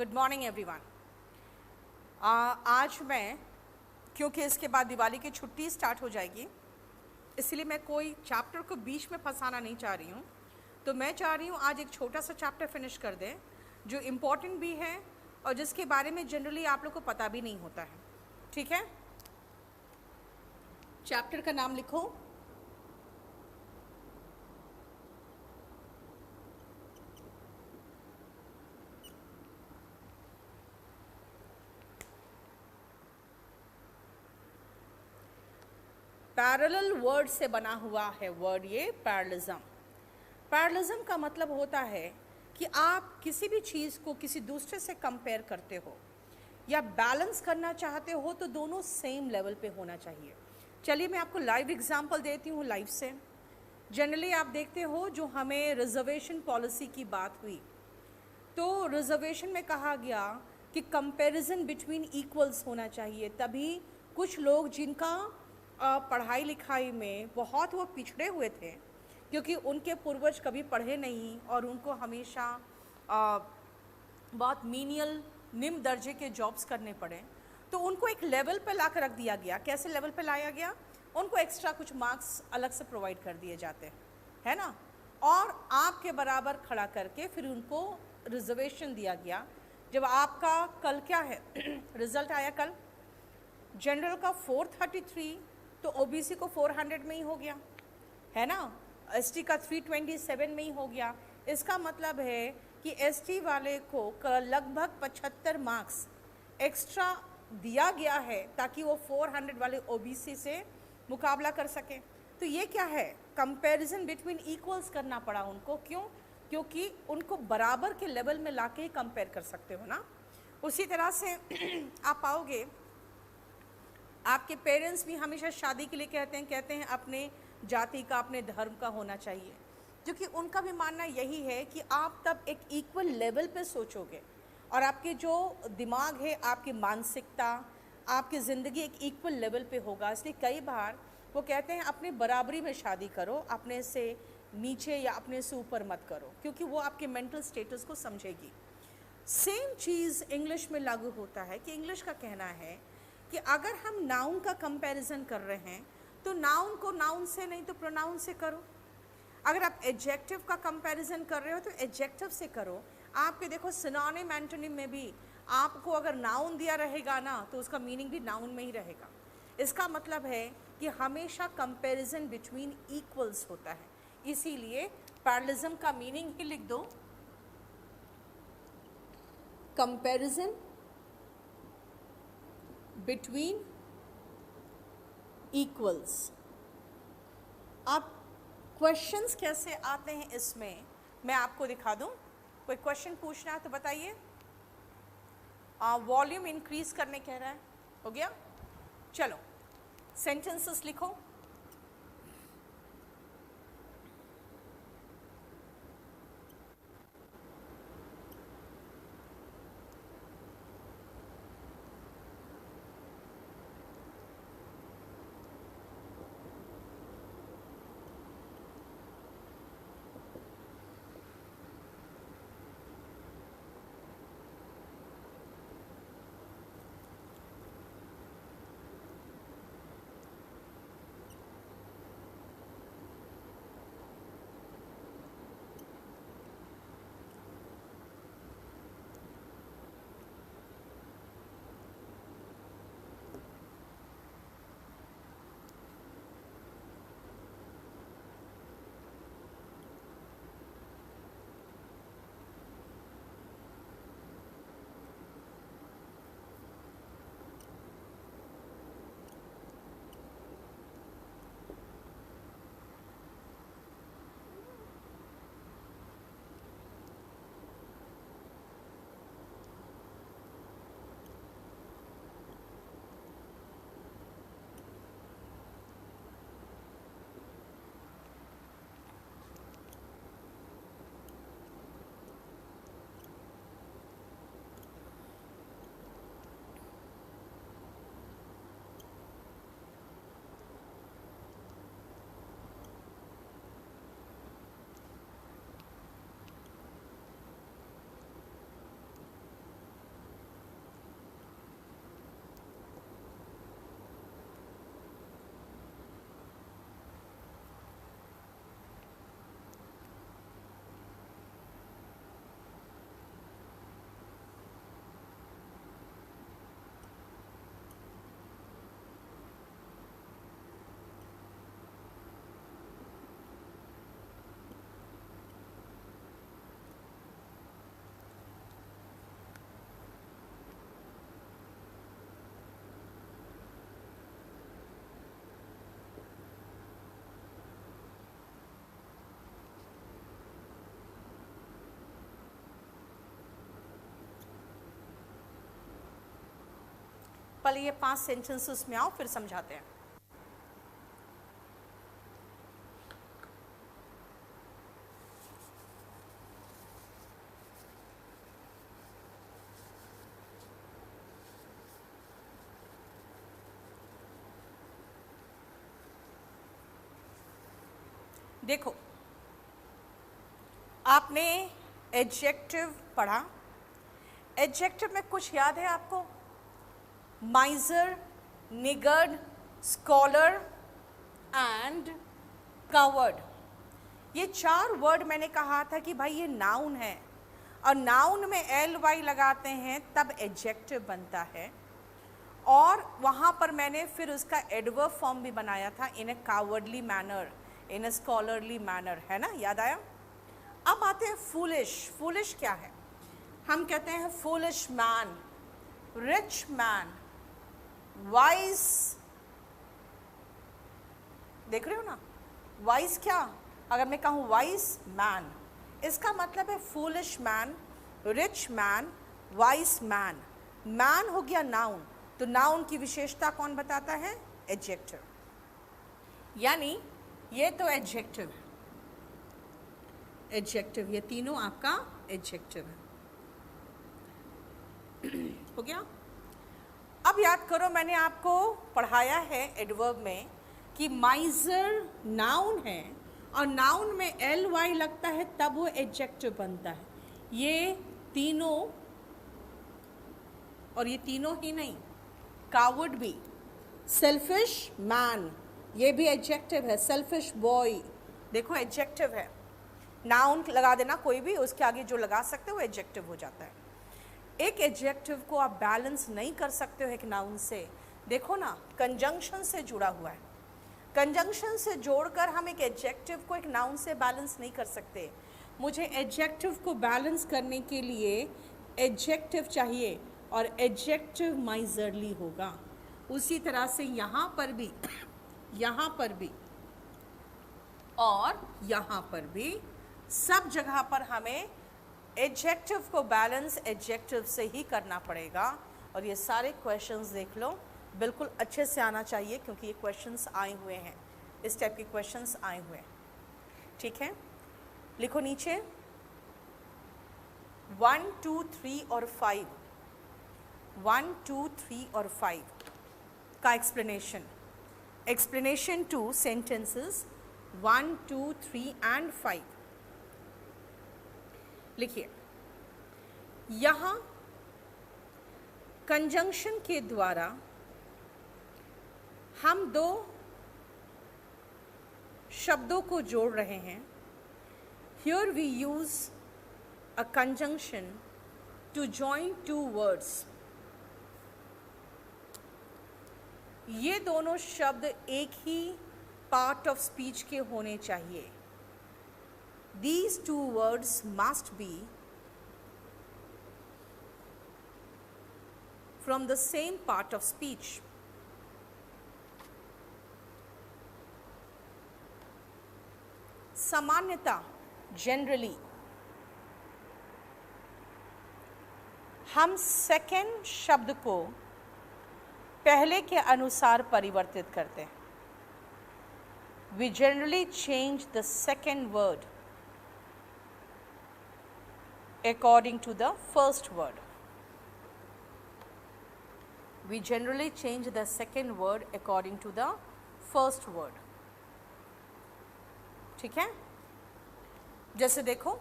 Good morning everyone. आज मैं, क्योंकि इसके बाद दिवाली की छुट्टी स्टार्ट हो जाएगी, इसलिए मैं कोई चैप्टर को बीच में फंसाना नहीं चाह रही हूँ। तो मैं चाह रही हूँ आज एक छोटा सा चैप्टर फिनिश कर दें जो इम्पोर्टेंट भी है और जिसके बारे में जनरली आप लोग को पता भी नहीं होता है। ठीक है, चैप्टर का नाम लिखो पैरेलल वर्ड से बना हुआ है वर्ड ये पैरेललिज्म। पैरेललिज्म का मतलब होता है कि आप किसी भी चीज़ को किसी दूसरे से कंपेयर करते हो या बैलेंस करना चाहते हो तो दोनों सेम लेवल पे होना चाहिए। चलिए मैं आपको लाइव एग्जांपल देती हूँ लाइव से। जनरली आप देखते हो जो हमें रिजर्वेशन पॉलिसी की बात हुई तो रिजर्वेशन में कहा गया कि कंपैरिजन बिटवीन इक्वल्स होना चाहिए, तभी कुछ लोग जिनका पढ़ाई लिखाई में बहुत वो पिछड़े हुए थे क्योंकि उनके पूर्वज कभी पढ़े नहीं और उनको हमेशा बहुत मीनियल निम्न दर्जे के जॉब्स करने पड़े, तो उनको एक लेवल पे ला कर रख दिया गया। कैसे लेवल पे लाया गया? उनको एक्स्ट्रा कुछ मार्क्स अलग से प्रोवाइड कर दिए जाते हैं, है ना, और आपके बराबर खड़ा करके फिर उनको रिजर्वेशन दिया गया। जब आपका कल क्या है रिजल्ट आया कल, जनरल का 433 तो ओबीसी को 400 में ही हो गया, है ना, एसटी का 327 में ही हो गया। इसका मतलब है कि एसटी वाले को लगभग 75 मार्क्स एक्स्ट्रा दिया गया है ताकि वो 400 वाले ओबीसी से मुकाबला कर सके। तो ये क्या है? कंपैरिजन बिटवीन इक्वल्स करना पड़ा उनको। क्यों? क्योंकि उनको बराबर के लेवल में लाके ही कंपेयर कर सकते हो ना। उसी तरह से आप पाओगे आपके पेरेंट्स भी हमेशा शादी के लिए कहते हैं अपने जाति का, अपने धर्म का होना चाहिए, क्योंकि उनका भी मानना यही है कि आप तब एक इक्वल लेवल पे सोचोगे और आपके जो दिमाग है, आपकी मानसिकता, आपकी ज़िंदगी एक इक्वल लेवल पे होगा। इसलिए कई बार वो कहते हैं अपने बराबरी में शादी करो, अपने से नीचे या अपने से ऊपर मत करो, क्योंकि वो आपके मेंटल स्टेटस को समझेगी। सेम चीज़ इंग्लिश में लागू होता है कि इंग्लिश का कहना है कि अगर हम नाउन का कंपैरिजन कर रहे हैं तो नाउन को नाउन से नहीं तो प्रोनाउन से करो। अगर आप एडजेक्टिव का कंपैरिजन कर रहे हो तो एडजेक्टिव से करो। आपके देखो सिनोनिम एंटोनिम में भी आपको अगर नाउन दिया रहेगा ना तो उसका मीनिंग भी नाउन में ही रहेगा। इसका मतलब है कि हमेशा कंपैरिजन बिटवीन इक्वल्स होता है। इसीलिए पैरेललिज्म का मीनिंग ही लिख दो, कंपैरिजन बिटवीन इक्वल्स। अब क्वेश्चंस कैसे आते हैं इसमें मैं आपको दिखा दूं। कोई क्वेश्चन पूछना है तो बताइए। वॉल्यूम इंक्रीज करने कह रहा है, हो गया। चलो सेंटेंसेस लिखो। पहले ये 5 सेंटेंसेस में आओ, फिर समझाते हैं। देखो, आपने एडजेक्टिव पढ़ा। एडजेक्टिव में कुछ याद है आपको? Miser, niggard, scholar and coward. ये 4 वर्ड मैंने कहा था कि भाई ये नाउन है, और नाउन में एल वाई लगाते हैं तब एडजेक्टिव बनता है। और वहाँ पर मैंने फिर उसका एडवर्ब फॉर्म भी बनाया था, इन ए कावर्डली मैनर, इन ए स्कॉलरली मैनर, है ना, याद आया? अब आते हैं फूलिश। फूलिश क्या है? हम कहते हैं foolish man, rich man, wise. देख रहे हो ना, वाइज क्या? अगर मैं कहूँ वाइज मैन, इसका मतलब है foolish man, rich man, wise man. Man हो गया नाउन, तो नाउन की विशेषता कौन बताता है? एडजेक्टिव। यानी ये तो एडजेक्टिव है, एडजेक्टिव, ये तीनों आपका एडजेक्टिव है। हो गया? अब याद करो, मैंने आपको पढ़ाया है एडवर्ब में कि माइजर नाउन है, और नाउन में एल वाई लगता है तब वो एडजेक्टिव बनता है। ये तीनों, और ये तीनों ही नहीं, कावर्ड भी, सेल्फिश मैन, ये भी एडजेक्टिव है, सेल्फिश बॉय, देखो एडजेक्टिव है। नाउन लगा देना कोई भी, उसके आगे जो लगा सकते हो वो एडजेक्टिव हो जाता है। एक एडजेक्टिव को आप बैलेंस नहीं कर सकते हो एक नाउन से। देखो ना, कंजंक्शन से जुड़ा हुआ है, कंजंक्शन से जोड़कर हम एक एडजेक्टिव को एक नाउन से बैलेंस नहीं कर सकते। मुझे एडजेक्टिव को बैलेंस करने के लिए एडजेक्टिव चाहिए, और एडजेक्टिव माइजरली होगा। उसी तरह से यहाँ पर भी, यहाँ पर भी और यहाँ पर भी, सब जगह पर हमें एडजेक्टिव को बैलेंस एडजेक्टिव से ही करना पड़ेगा। और ये सारे क्वेश्चंस देख लो, बिल्कुल अच्छे से आना चाहिए, क्योंकि ये क्वेश्चंस आए हुए हैं, इस टाइप के क्वेश्चंस आए हुए हैं। ठीक है, लिखो नीचे 1, 2, 3 और 5, 1, 2, 3 और 5 का explanation. Explanation two sentences 1, 2, 3 and 5। लिखिए, यहाँ कंजंक्शन के द्वारा हम 2 शब्दों को जोड़ रहे हैं। Here we use a conjunction to join 2 words. ये दोनों शब्द एक ही पार्ट ऑफ स्पीच के होने चाहिए। These 2 words must be from the same part of speech. सामान्यता, जनरली, हम सेकेंड शब्द को पहले के अनुसार परिवर्तित करते हैं। We generally change the second word according to the first word. We generally change the second word according to the first word. ठीक है? जैसे देखो,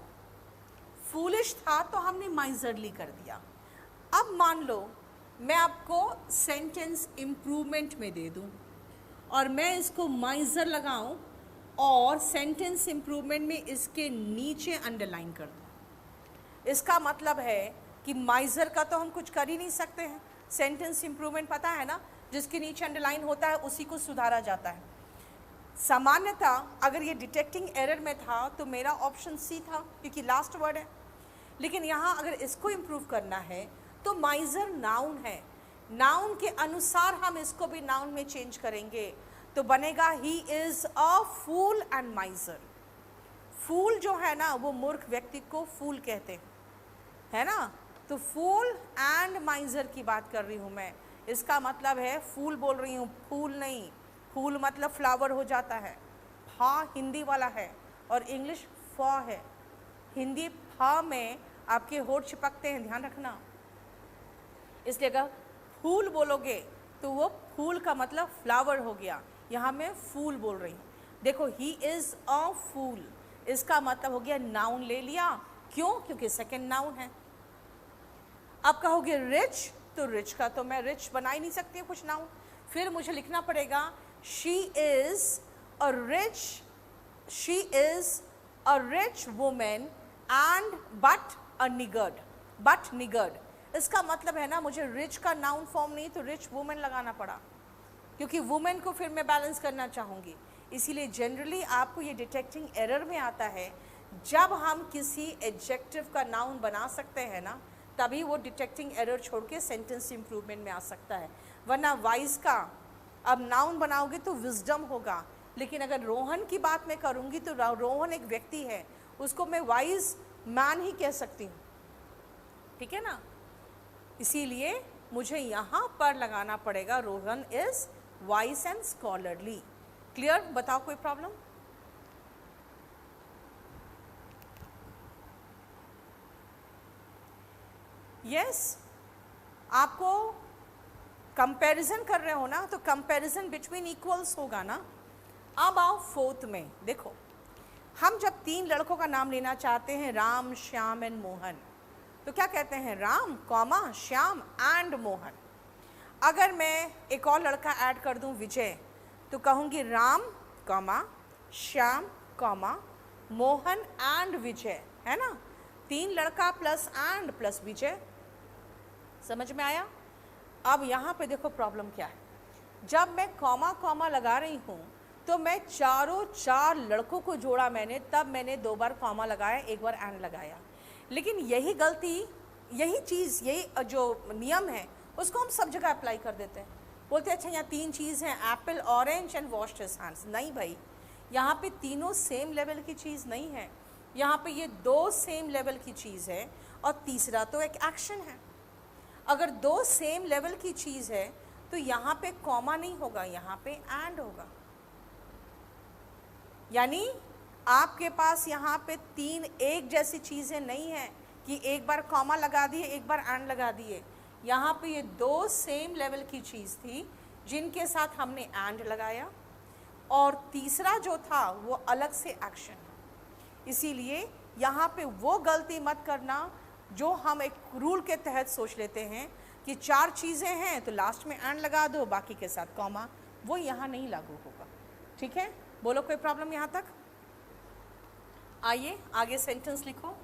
फूलिश था तो हमने माइजरली कर दिया। अब मान लो मैं आपको सेंटेंस इम्प्रूवमेंट में दे दूं और मैं इसको माइजर लगाऊं और सेंटेंस इम्प्रूवमेंट में इसके नीचे अंडरलाइन कर दूं। इसका मतलब है कि माइजर का तो हम कुछ कर ही नहीं सकते हैं। सेंटेंस इम्प्रूवमेंट पता है ना, जिसके नीचे अंडरलाइन होता है उसी को सुधारा जाता है। सामान्यता अगर ये डिटेक्टिंग एरर में था तो मेरा ऑप्शन सी था, क्योंकि लास्ट वर्ड है। लेकिन यहाँ अगर इसको इम्प्रूव करना है तो माइजर नाउन है, नाउन के अनुसार हम इसको भी नाउन में चेंज करेंगे तो बनेगा he is a fool and माइजर। फूल जो है ना, वो मूर्ख व्यक्ति को फूल कहते हैं, है ना। तो फूल एंड माइजर की बात कर रही हूँ मैं। इसका मतलब है फूल बोल रही हूँ, फूल नहीं। फूल मतलब फ्लावर हो जाता है। फा हिंदी वाला है और इंग्लिश फ है। हिंदी फा में आपके होठ चिपकते हैं, ध्यान रखना। इसलिए अगर फूल बोलोगे तो वो फूल का मतलब फ्लावर हो गया। यहाँ मैं फूल बोल रही हूँ। देखो, ही इज़ अ फूल, इसका मतलब हो गया नाउन ले लिया। क्यों? क्योंकि सेकंड नाउन है। अब कहोगे रिच, तो रिच का तो मैं रिच बना ही नहीं सकती हूँ कुछ नाउन। फिर मुझे लिखना पड़ेगा she is a rich, she is a rich women and but a niggard, but niggard. इसका मतलब है ना, मुझे रिच का नाउन फॉर्म नहीं तो रिच वुमेन लगाना पड़ा, क्योंकि वुमेन को फिर मैं बैलेंस करना चाहूँगी। इसीलिए जनरली आपको ये डिटेक्टिंग एरर में आता है। जब हम किसी एडजेक्टिव का नाउन बना सकते हैं ना, तभी वो डिटेक्टिंग एरर छोड़ के सेंटेंस इंप्रूवमेंट में आ सकता है। वरना वाइज का अब नाउन बनाओगे तो विजडम होगा, लेकिन अगर रोहन की बात मैं करूँगी तो रोहन एक व्यक्ति है, उसको मैं वाइज मैन ही कह सकती हूँ, ठीक है ना। इसीलिए मुझे यहाँ पर लगाना पड़ेगा Rohan is vice and scholarly. Clear? बताओ कोई प्रॉब्लम? यस, आपको कंपैरिजन कर रहे हो ना, तो कंपैरिजन बिटवीन इक्वल्स होगा ना। अब आओ फोर्थ में। देखो, हम जब तीन लड़कों का नाम लेना चाहते हैं, राम, श्याम एंड मोहन, तो क्या कहते हैं? Ram comma Shyam and Mohan. अगर मैं एक और लड़का ऐड कर दूं, विजय, तो कहूँगी Ram comma Shyam comma Mohan and Vijay, है ना। तीन लड़का प्लस एंड प्लस विजय। समझ में आया? अब यहाँ पे देखो प्रॉब्लम क्या है। जब मैं कॉमा कॉमा लगा रही हूँ तो मैं चारों चार लड़कों को जोड़ा मैंने, तब मैंने 2 बार कॉमा लगाया, 1 बार एंड लगाया। लेकिन यही गलती, यही चीज़, यही जो नियम है उसको हम सब जगह अप्लाई कर देते हैं। बोलते हैं अच्छा यहाँ 3 चीज़ हैं, Apple, orange and washed his hands. नहीं भाई, यहाँ पे तीनों सेम लेवल की चीज़ नहीं है। यहाँ पे ये 2 सेम लेवल की चीज़ है और तीसरा तो एक एक्शन है। अगर 2 सेम लेवल की चीज़ है तो यहाँ पे कॉमा नहीं होगा, यहाँ पे एंड होगा। यानी आपके पास यहाँ पे 3 एक जैसी चीज़ें नहीं हैं कि एक बार कॉमा लगा दिए, एक बार एंड लगा दिए। यहाँ पे ये 2 सेम लेवल की चीज़ थी जिनके साथ हमने एंड लगाया, और तीसरा जो था वो अलग से एक्शन है। इसीलिए यहाँ पे वो गलती मत करना जो हम एक रूल के तहत सोच लेते हैं कि 4 चीज़ें हैं तो लास्ट में एंड लगा दो, बाकी के साथ कॉमा। वो यहाँ नहीं लागू होगा, ठीक है। बोलो कोई प्रॉब्लम यहाँ तक? आइए आगे सेंटेंस लिखो।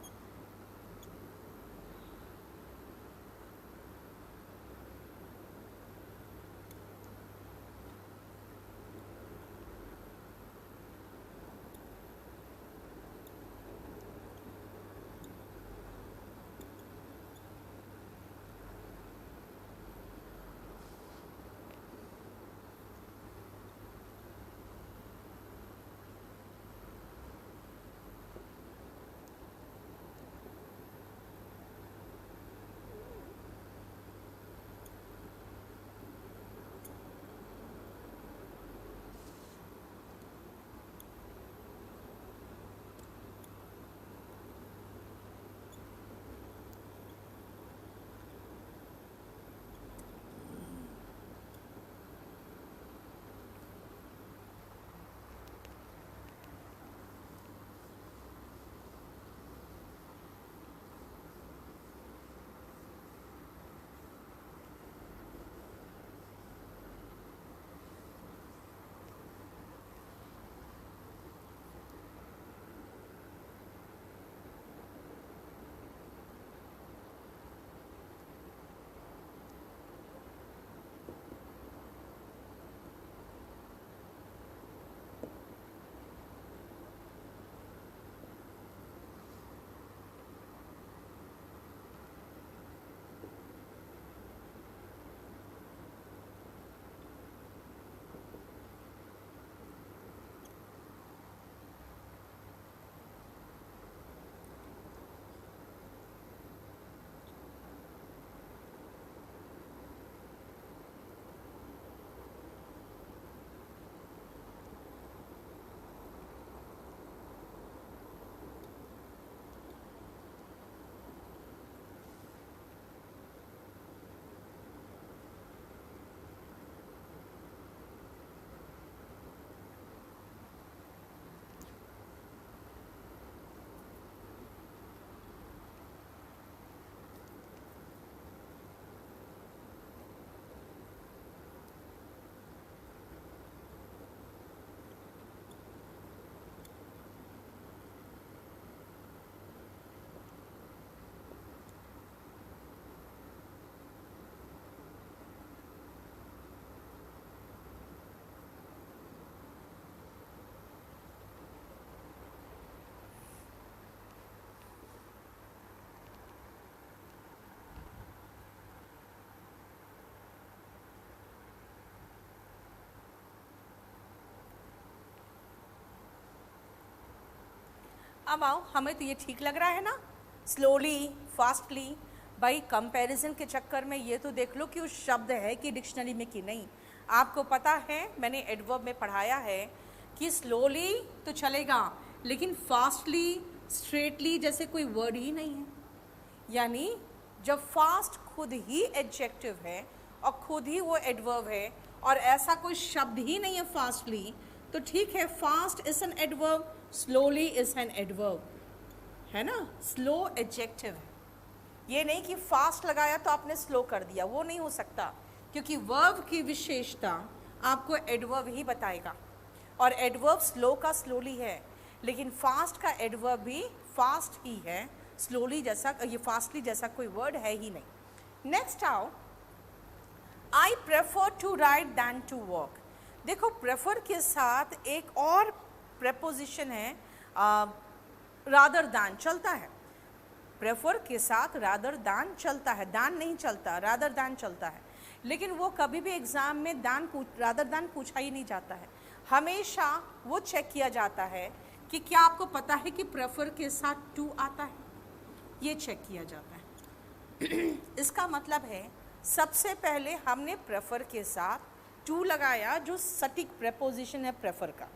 अब आओ, हमें तो ये ठीक लग रहा है ना, स्लोली, फास्टली। भाई कंपैरिजन के चक्कर में ये तो देख लो कि उस शब्द है कि डिक्शनरी में कि नहीं। आपको पता है, मैंने एडवर्ब में पढ़ाया है कि स्लोली तो चलेगा, लेकिन फास्टली, स्ट्रेटली जैसे कोई वर्ड ही नहीं है। यानी जब फास्ट खुद ही एडजेक्टिव है और खुद ही वो एडवर्ब है और ऐसा कोई शब्द ही नहीं है फास्टली, तो ठीक है, fast is an adverb, slowly is an adverb, है ना। स्लो एडजेक्टिव है, ये नहीं कि फास्ट लगाया तो आपने स्लो कर दिया, वो नहीं हो सकता, क्योंकि वर्ब की विशेषता आपको एडवर्ब ही बताएगा। और एडवर्ब स्लो का स्लोली है, लेकिन फास्ट का एडवर्ब भी फास्ट ही है, स्लोली जैसा, ये फास्टली जैसा कोई वर्ड है ही नहीं। नेक्स्ट आओ, I prefer to ride than to walk. देखो, प्रेफर के साथ एक और प्रेपोजिशन है, रादर दैन चलता है। प्रेफर के साथ रादर दैन चलता है, दान नहीं चलता, रादर दैन चलता है। लेकिन वो कभी भी एग्जाम में रादर दैन पूछा ही नहीं जाता है। हमेशा वो चेक किया जाता है कि क्या आपको पता है कि प्रेफर के साथ टू आता है, ये चेक किया जाता है। इसका मतलब है सबसे पहले हमने प्रेफर के साथ टू लगाया, जो सटीक प्रेपोजिशन है प्रेफर का।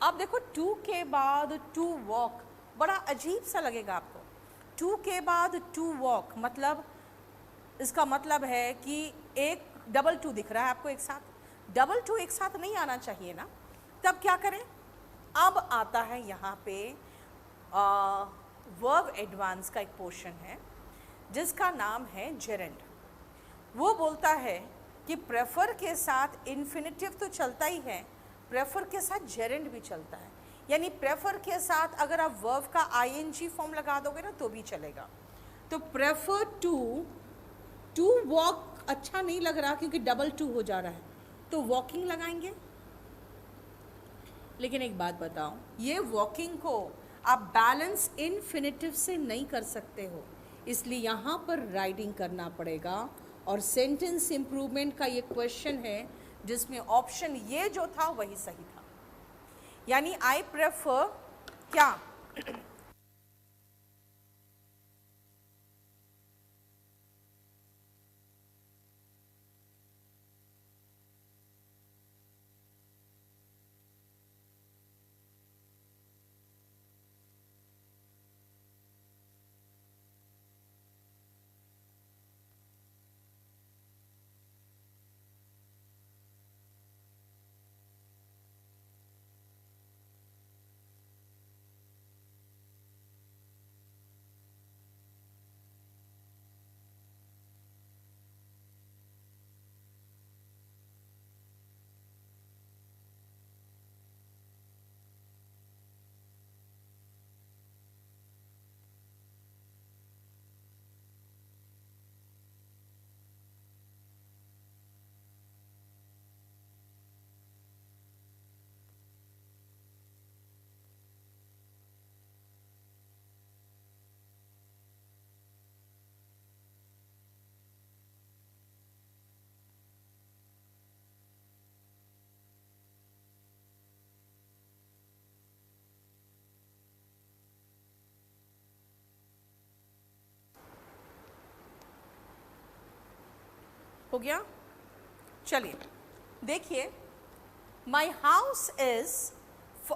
अब देखो, टू के बाद टू वॉक, बड़ा अजीब सा लगेगा आपको। टू के बाद टू वॉक मतलब, इसका मतलब है कि एक डबल टू दिख रहा है आपको एक साथ, डबल टू एक साथ नहीं आना चाहिए ना। तब क्या करें, अब आता है यहाँ पे वर्ब एडवांस का एक पोर्शन है जिसका नाम है जेरेंड। वो बोलता है कि प्रेफर के साथ इन्फिनिटिव तो चलता ही है, प्रेफर के साथ जेरेंड भी चलता है। यानी प्रेफर के साथ अगर आप वर्ब का आईएनजी फॉर्म लगा दोगे ना तो भी चलेगा। तो प्रेफर टू वॉक अच्छा नहीं लग रहा क्योंकि डबल टू हो जा रहा है, तो वॉकिंग लगाएंगे। लेकिन एक बात बताओ, ये वॉकिंग को आप बैलेंस इन्फिनिटिव से नहीं कर सकते हो, इसलिए यहाँ पर राइडिंग करना पड़ेगा। और सेंटेंस इम्प्रूवमेंट का ये क्वेश्चन है जिसमें ऑप्शन ये जो था वही सही था। यानी आई प्रेफर क्या, हो गया। चलिए देखिए, माई हाउस इज,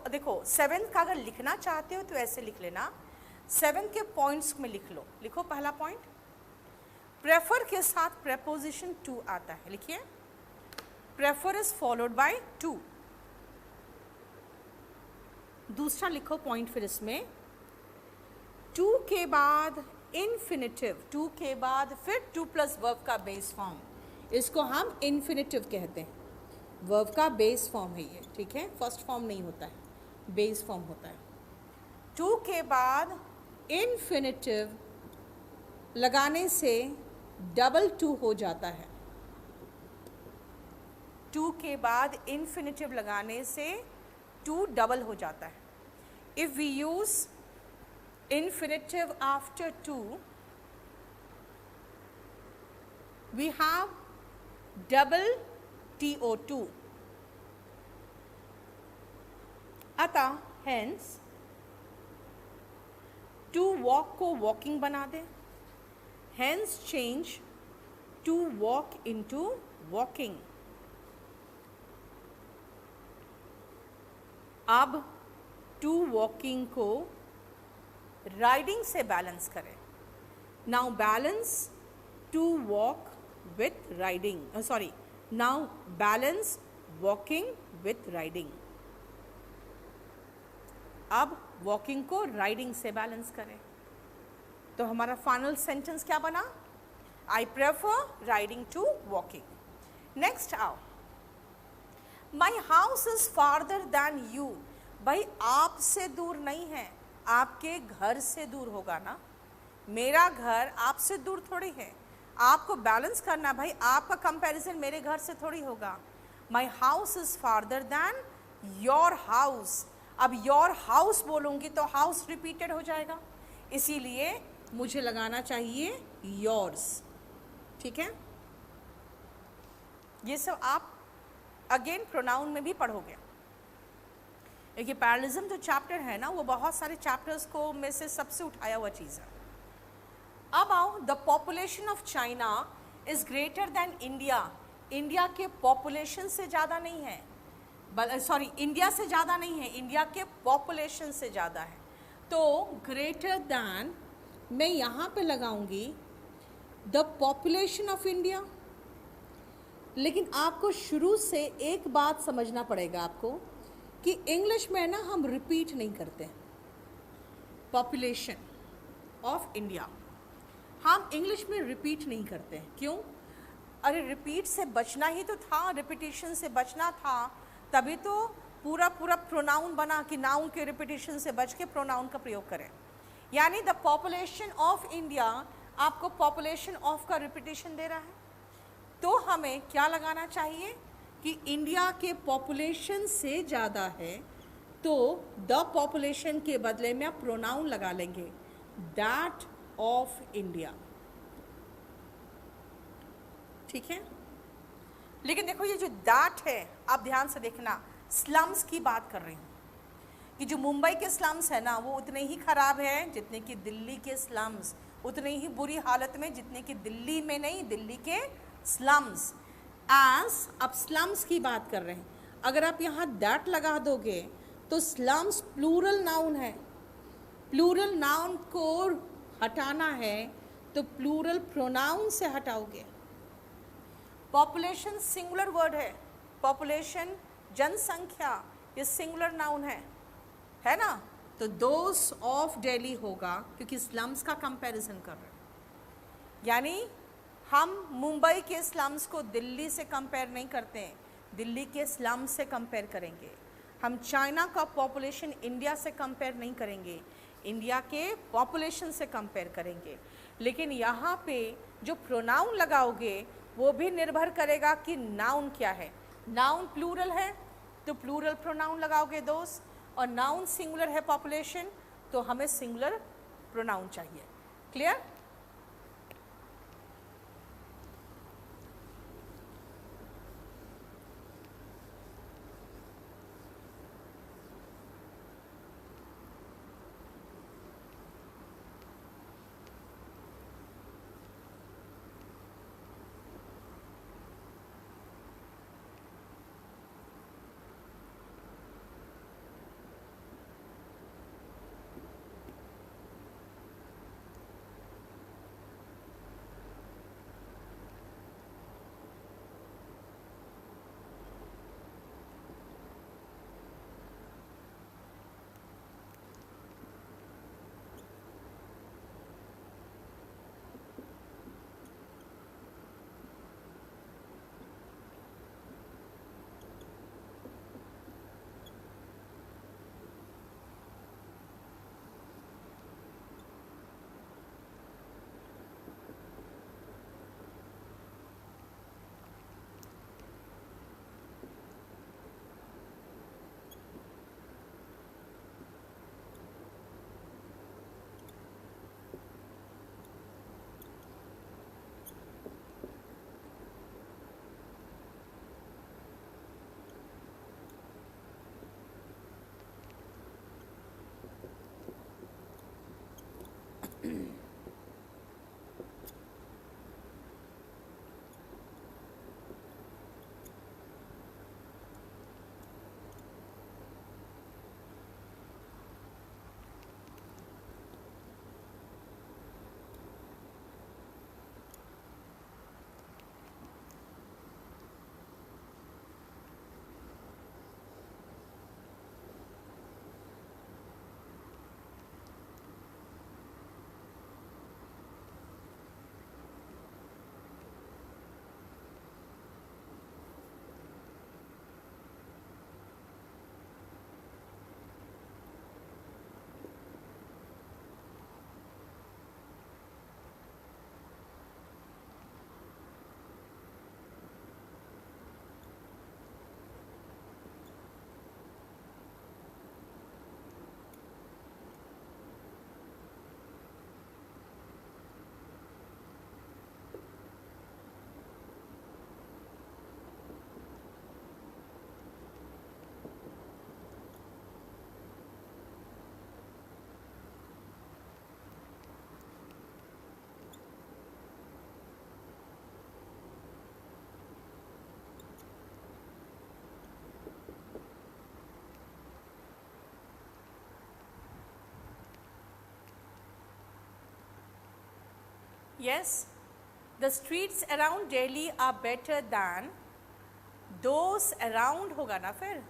देखो सेवेंथ का अगर लिखना चाहते हो तो ऐसे लिख लेना, सेवेंथ के पॉइंट्स में लिख लो। लिखो पहला पॉइंट, प्रेफर के साथ प्रेपोजिशन टू आता है, लिखिए prefer is followed by two. दूसरा लिखो पॉइंट फिर इसमें, टू के बाद इन्फिनिटिव, टू के बाद फिर टू प्लस वर्ब का बेस फॉर्म, इसको हम इन्फिनिटिव कहते हैं। वर्ब का बेस फॉर्म है ये, ठीक है, फर्स्ट फॉर्म नहीं होता है, बेस फॉर्म होता है। टू के बाद इन्फिनिटिव लगाने से डबल टू हो जाता है। टू के बाद इन्फिनिटिव लगाने से टू डबल हो जाता है। If we use infinitive after two, we have double to. अतः hence टू वॉक को वॉकिंग बना दें, hence change to walk into walking. अब टू वॉकिंग को राइडिंग से बैलेंस करें। Now balance to walk with riding, sorry, now balance walking with riding. अब walking को राइडिंग से बैलेंस करें, तो हमारा फाइनल सेंटेंस क्या बना? I prefer riding to walking. Next आओ, my house is farther than you. भाई आपसे दूर नहीं है, आपके घर से दूर होगा ना, मेरा घर आपसे दूर थोड़ी है। आपको बैलेंस करना भाई, आपका कंपैरिजन मेरे घर से थोड़ी होगा। My house is farther then your house. अब योर हाउस बोलूँगी तो हाउस रिपीटेड हो जाएगा, इसीलिए मुझे लगाना चाहिए योर्स। ठीक है, ये सब आप अगेन प्रोनाउन में भी पढ़ोगे। देखिए पैरलिज्म जो चैप्टर है ना, वो बहुत सारे चैप्टर्स को में से सबसे उठाया हुआ चीज़ है। अब आओ, the population of China is greater than India. India के पॉपुलेशन से ज़्यादा नहीं है, सॉरी इंडिया से ज़्यादा नहीं है, इंडिया के पॉपुलेशन से ज़्यादा है। तो ग्रेटर दैन मैं यहाँ पे लगाऊंगी द पॉपुलेशन ऑफ इंडिया। लेकिन आपको शुरू से एक बात समझना पड़ेगा आपको कि इंग्लिश में ना हम रिपीट नहीं करते। पॉपुलेशन ऑफ इंडिया हम इंग्लिश में रिपीट नहीं करते हैं। क्यों? अरे रिपीट से बचना ही तो था, रिपीटिशन से बचना था, तभी तो पूरा प्रोनाउन बना कि नाउन के रिपीटिशन से बच के प्रोनाउन का प्रयोग करें। यानी द पॉपुलेशन ऑफ इंडिया आपको पॉपुलेशन ऑफ का रिपीटिशन दे रहा है, तो हमें क्या लगाना चाहिए कि इंडिया के पॉपुलेशन से ज़्यादा है, तो द पॉपुलेशन के बदले में आप प्रोनाउन लगा लेंगे दैट ऑफ इंडिया। ठीक है, लेकिन देखो ये जो दैट है, आप ध्यान से देखना, स्लम्स की बात कर रही हूँ कि जो मुंबई के स्लम्स है ना, वो उतने ही खराब है जितने कि दिल्ली के स्लम्स, उतने ही बुरी हालत में जितने कि दिल्ली में नहीं, दिल्ली के स्लम्स। एज अब स्लम्स की बात कर रहे हैं, अगर आप यहाँ दैट लगा दोगे तो स्लम्स प्लूरल नाउन है, प्लूरल नाउन को हटाना है तो प्लूरल प्रोनाउन से हटाओगे। पॉपुलेशन सिंगुलर वर्ड है, पॉपुलेशन जनसंख्या, ये सिंगुलर नाउन है ना, तो दोस ऑफ दिल्ली होगा क्योंकि स्लम्स का कंपैरिजन कर रहे हैं। यानी हम मुंबई के स्लम्स को दिल्ली से कंपेयर नहीं करते हैं, दिल्ली के स्लम्स से कंपेयर करेंगे। हम चाइना का पॉपुलेशन इंडिया से कंपेयर नहीं करेंगे, इंडिया के पॉपुलेशन से कंपेयर करेंगे। लेकिन यहाँ पे जो प्रोनाउन लगाओगे वो भी निर्भर करेगा कि नाउन क्या है। नाउन प्लूरल है तो प्लूरल प्रोनाउन लगाओगे दोस्त, और नाउन सिंगुलर है पॉपुलेशन, तो हमें सिंगुलर प्रोनाउन चाहिए। Clear? Yes, the streets around Delhi are better than those around, होगा ना फिर,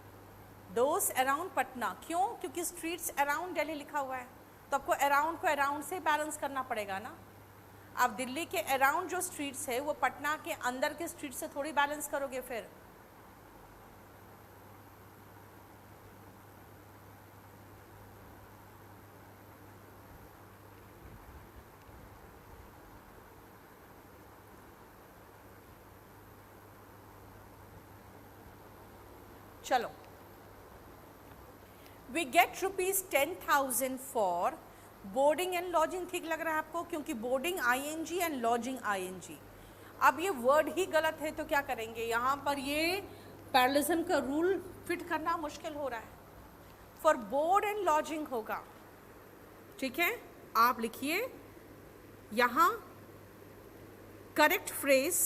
दोस अराउंड पटना। क्यों? क्योंकि स्ट्रीट्स अराउंड दिल्ली लिखा हुआ है, तो आपको अराउंड को अराउंड से बैलेंस करना पड़ेगा ना। आप दिल्ली के अराउंड जो स्ट्रीट्स है वो पटना के अंदर के स्ट्रीट से थोड़ी बैलेंस करोगे फिर। चलो, we get ₹10,000 for boarding and lodging. ठीक लग रहा है आपको? क्योंकि boarding ING and lodging ING. अब ये वर्ड ही गलत है तो क्या करेंगे, यहाँ पर ये पैरेललिज्म का रूल फिट करना मुश्किल हो रहा है। फॉर बोर्ड एंड लॉजिंग होगा, ठीक है। आप लिखिए यहाँ correct phrase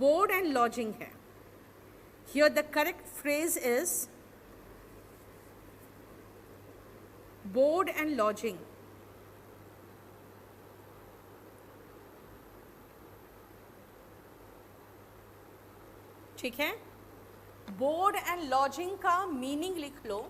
board and lodging है। Here the correct phrase is board and lodging. ठीक है, बोर्ड एंड लॉजिंग का मीनिंग लिख लो।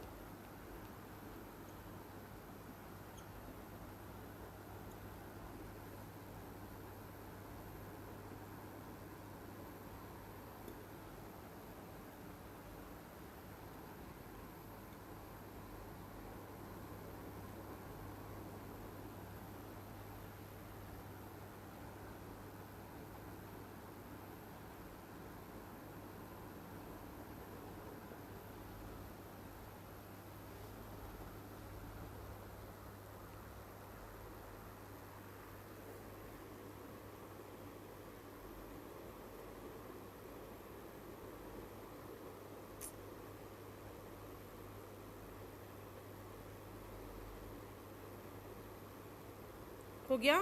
हो गया?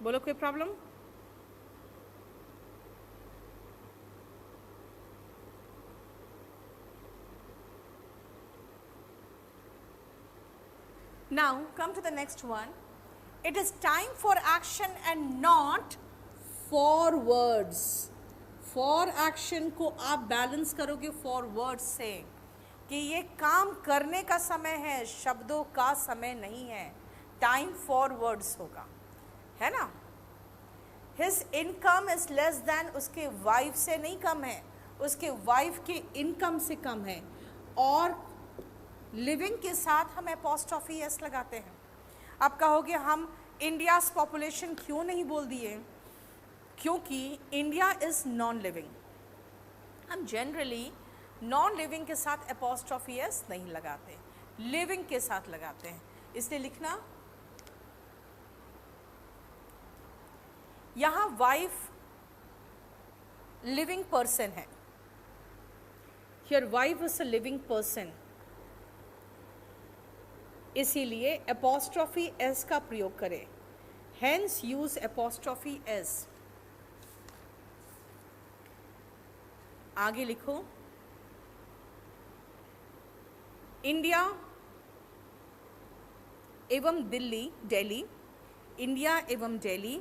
बोलो कोई problem? Now come to the next one. It is time for action and not for words. For action को आप बैलेंस करोगे for words से कि ये काम करने का समय है, शब्दों का समय नहीं है। टाइम फॉर वर्ड्स होगा, है ना। His income is less than, उसके वाइफ से नहीं कम है, उसके वाइफ के इनकम से कम है। और लिविंग के साथ हम एपोस्ट्रोफी एस लगाते हैं। आप कहोगे हम इंडियाज पॉपुलेशन क्यों नहीं बोल दिए? क्योंकि इंडिया इज नॉन लिविंग। हम जनरली नॉन लिविंग के साथ एपोस्ट्रोफी एस नहीं लगाते, लिविंग के साथ लगाते हैं। इसलिए लिखना यहां वाइफ लिविंग पर्सन है। Here wife is a living person, इसीलिए एपोस्ट्रोफी एस का प्रयोग करें। Hence use apostrophe S. आगे लिखो, इंडिया एवं दिल्ली, इंडिया एवं दिल्ली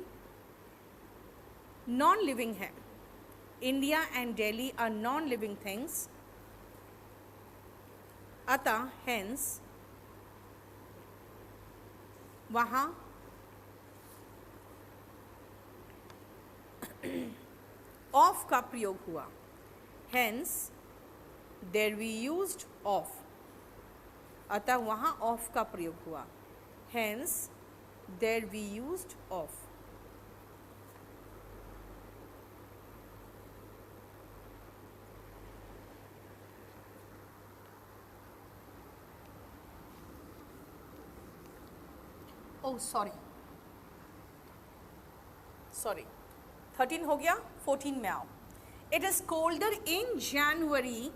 नॉन लिविंग है। India and Delhi are non living things, अतः हेंस वहाँ ऑफ का प्रयोग हुआ। Hence there we used of, अतः वहाँ ऑफ का प्रयोग हुआ। Hence there we used of. Oh sorry 13 हो गया, 14 में आओ। It is colder in January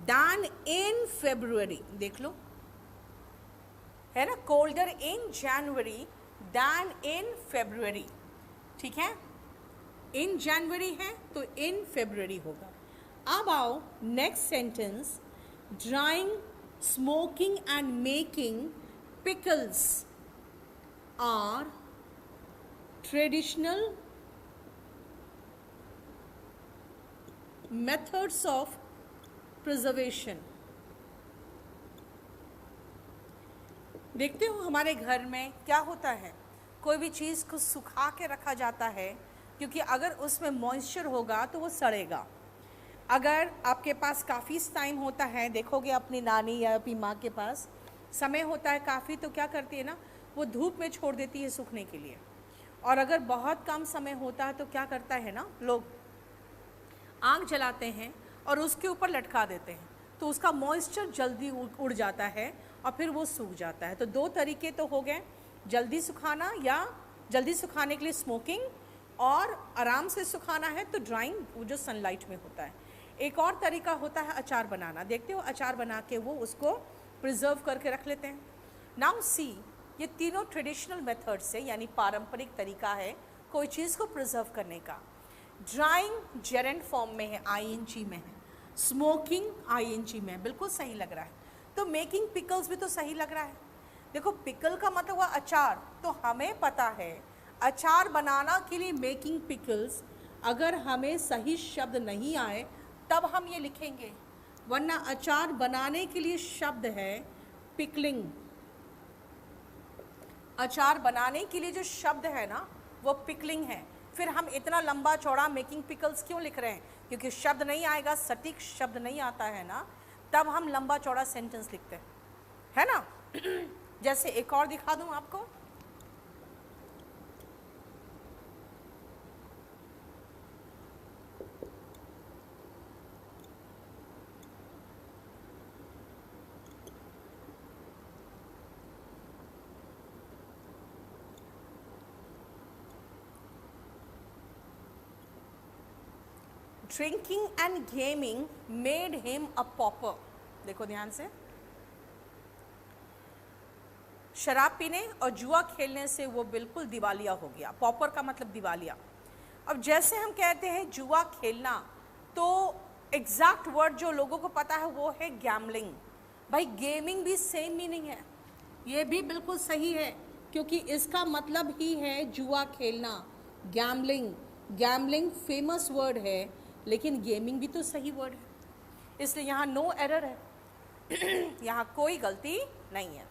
than in February. देख लो, है ना, colder in January than in February. ठीक है, इन जनवरी है तो इन फेब्रुअरी होगा। अब आओ next sentence, drawing, smoking and making pickles are traditional methods of preservation. देखते हो हमारे घर में क्या होता है, कोई भी चीज़ को सुखा के रखा जाता है, क्योंकि अगर उसमें मॉइस्चर होगा तो वो सड़ेगा. अगर आपके पास काफ़ी टाइम होता है, देखोगे अपनी नानी या अपनी माँ के पास समय होता है काफ़ी, तो क्या करती है ना, वो धूप में छोड़ देती है सूखने के लिए. और अगर बहुत कम समय होता है तो क्या करता है ना, लोग आग जलाते हैं और उसके ऊपर लटका देते हैं, तो उसका मॉइस्चर जल्दी उड़ जाता है और फिर वो सूख जाता है. तो दो तरीके तो हो गए, जल्दी सुखाना या जल्दी सुखाने के लिए स्मोकिंग, और आराम से सुखाना है तो ड्राइंग, वो जो सनलाइट में होता है. एक और तरीका होता है अचार बनाना. देखते हो अचार बना के वो उसको प्रिजर्व करके रख लेते हैं. नाउ सी, ये तीनों ट्रेडिशनल मेथड से, यानी पारंपरिक तरीका है कोई चीज़ को प्रिजर्व करने का. ड्राइंग जेरेंट फॉर्म में है, आईएनजी में है. स्मोकिंग आईएनजी में, बिल्कुल सही लग रहा है. तो मेकिंग पिकल्स भी तो सही लग रहा है. देखो पिकल का मतलब हुआ अचार, तो हमें पता है अचार बनाना के लिए मेकिंग पिकल्स, अगर हमें सही शब्द नहीं आए तब हम ये लिखेंगे, वरना अचार बनाने के लिए शब्द है पिकलिंग. अचार बनाने के लिए जो शब्द है ना वो पिकलिंग है. फिर हम इतना लंबा चौड़ा मेकिंग पिकल्स क्यों लिख रहे हैं, क्योंकि शब्द नहीं आएगा, सटीक शब्द नहीं आता है ना, तब हम लंबा चौड़ा सेंटेंस लिखते हैं, है ना. जैसे एक और दिखा दूं आपको, drinking and gaming made him a pauper. देखो ध्यान से, शराब पीने और जुआ खेलने से वो बिल्कुल दिवालिया हो गया. पॉपर का मतलब दिवालिया. अब जैसे हम कहते हैं जुआ खेलना, तो एग्जैक्ट वर्ड जो लोगों को पता है वो है गैम्बलिंग. भाई गेमिंग भी सेम मीनिंग है, ये भी बिल्कुल सही है, क्योंकि इसका मतलब ही है जुआ खेलना. गैम्बलिंग, गैम्बलिंग फेमस वर्ड है, लेकिन गेमिंग भी तो सही वर्ड है, इसलिए यहाँ नो एरर है. यहाँ कोई गलती नहीं है.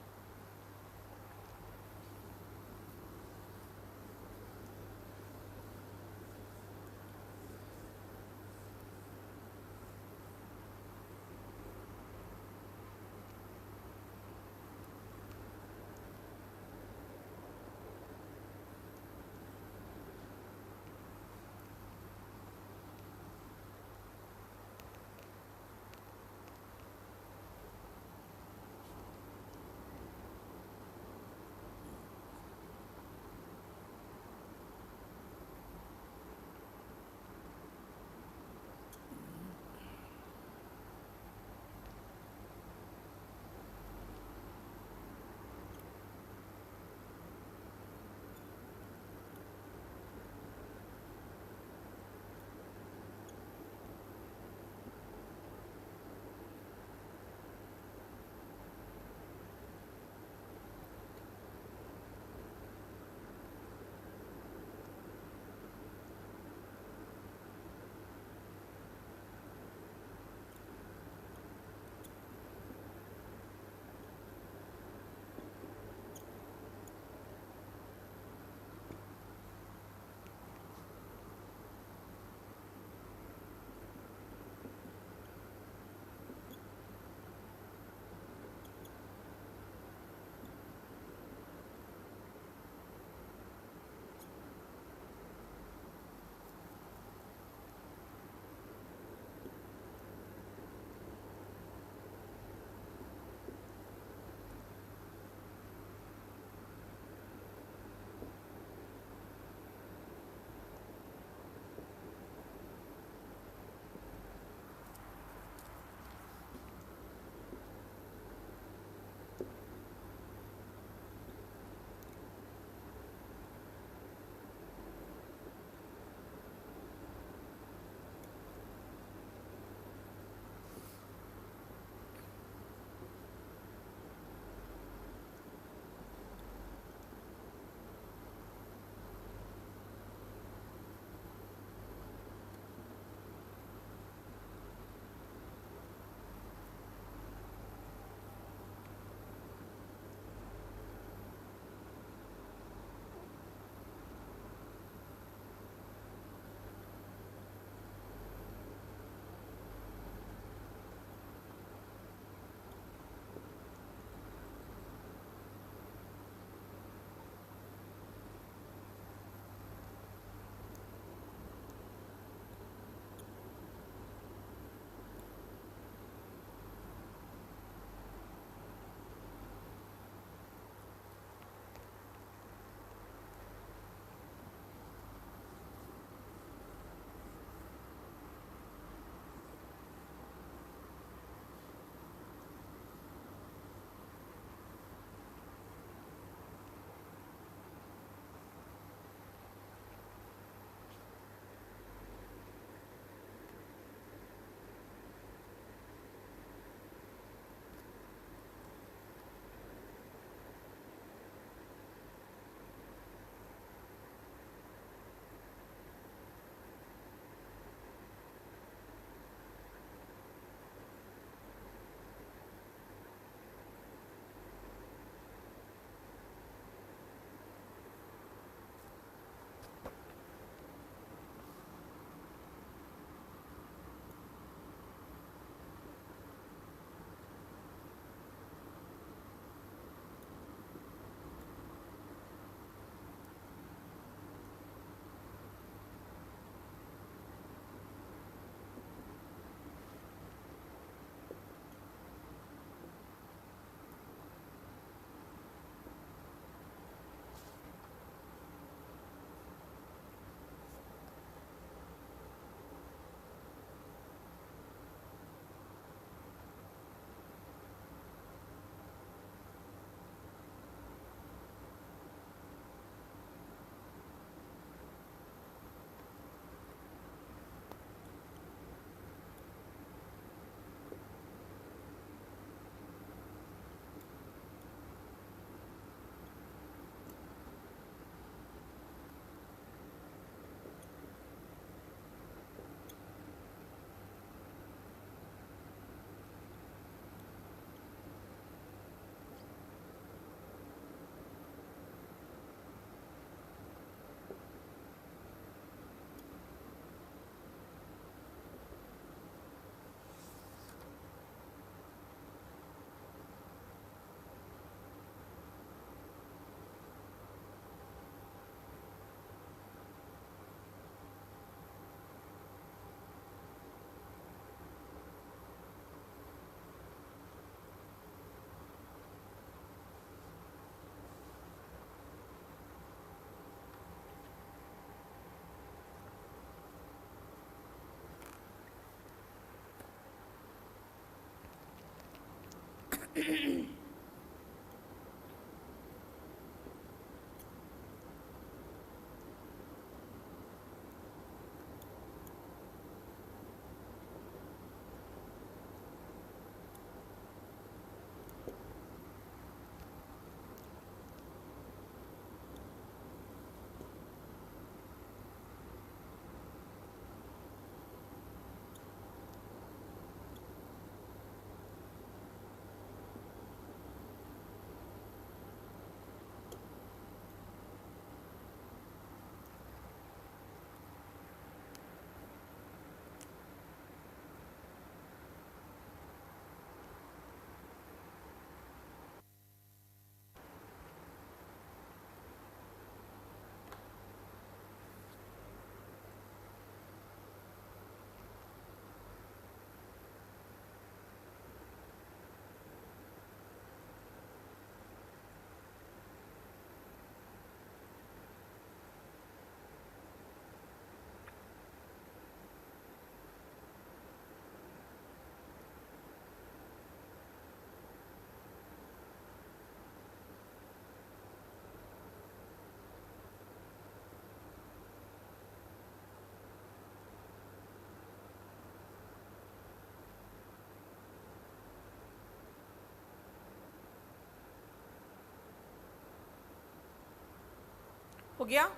हो गया?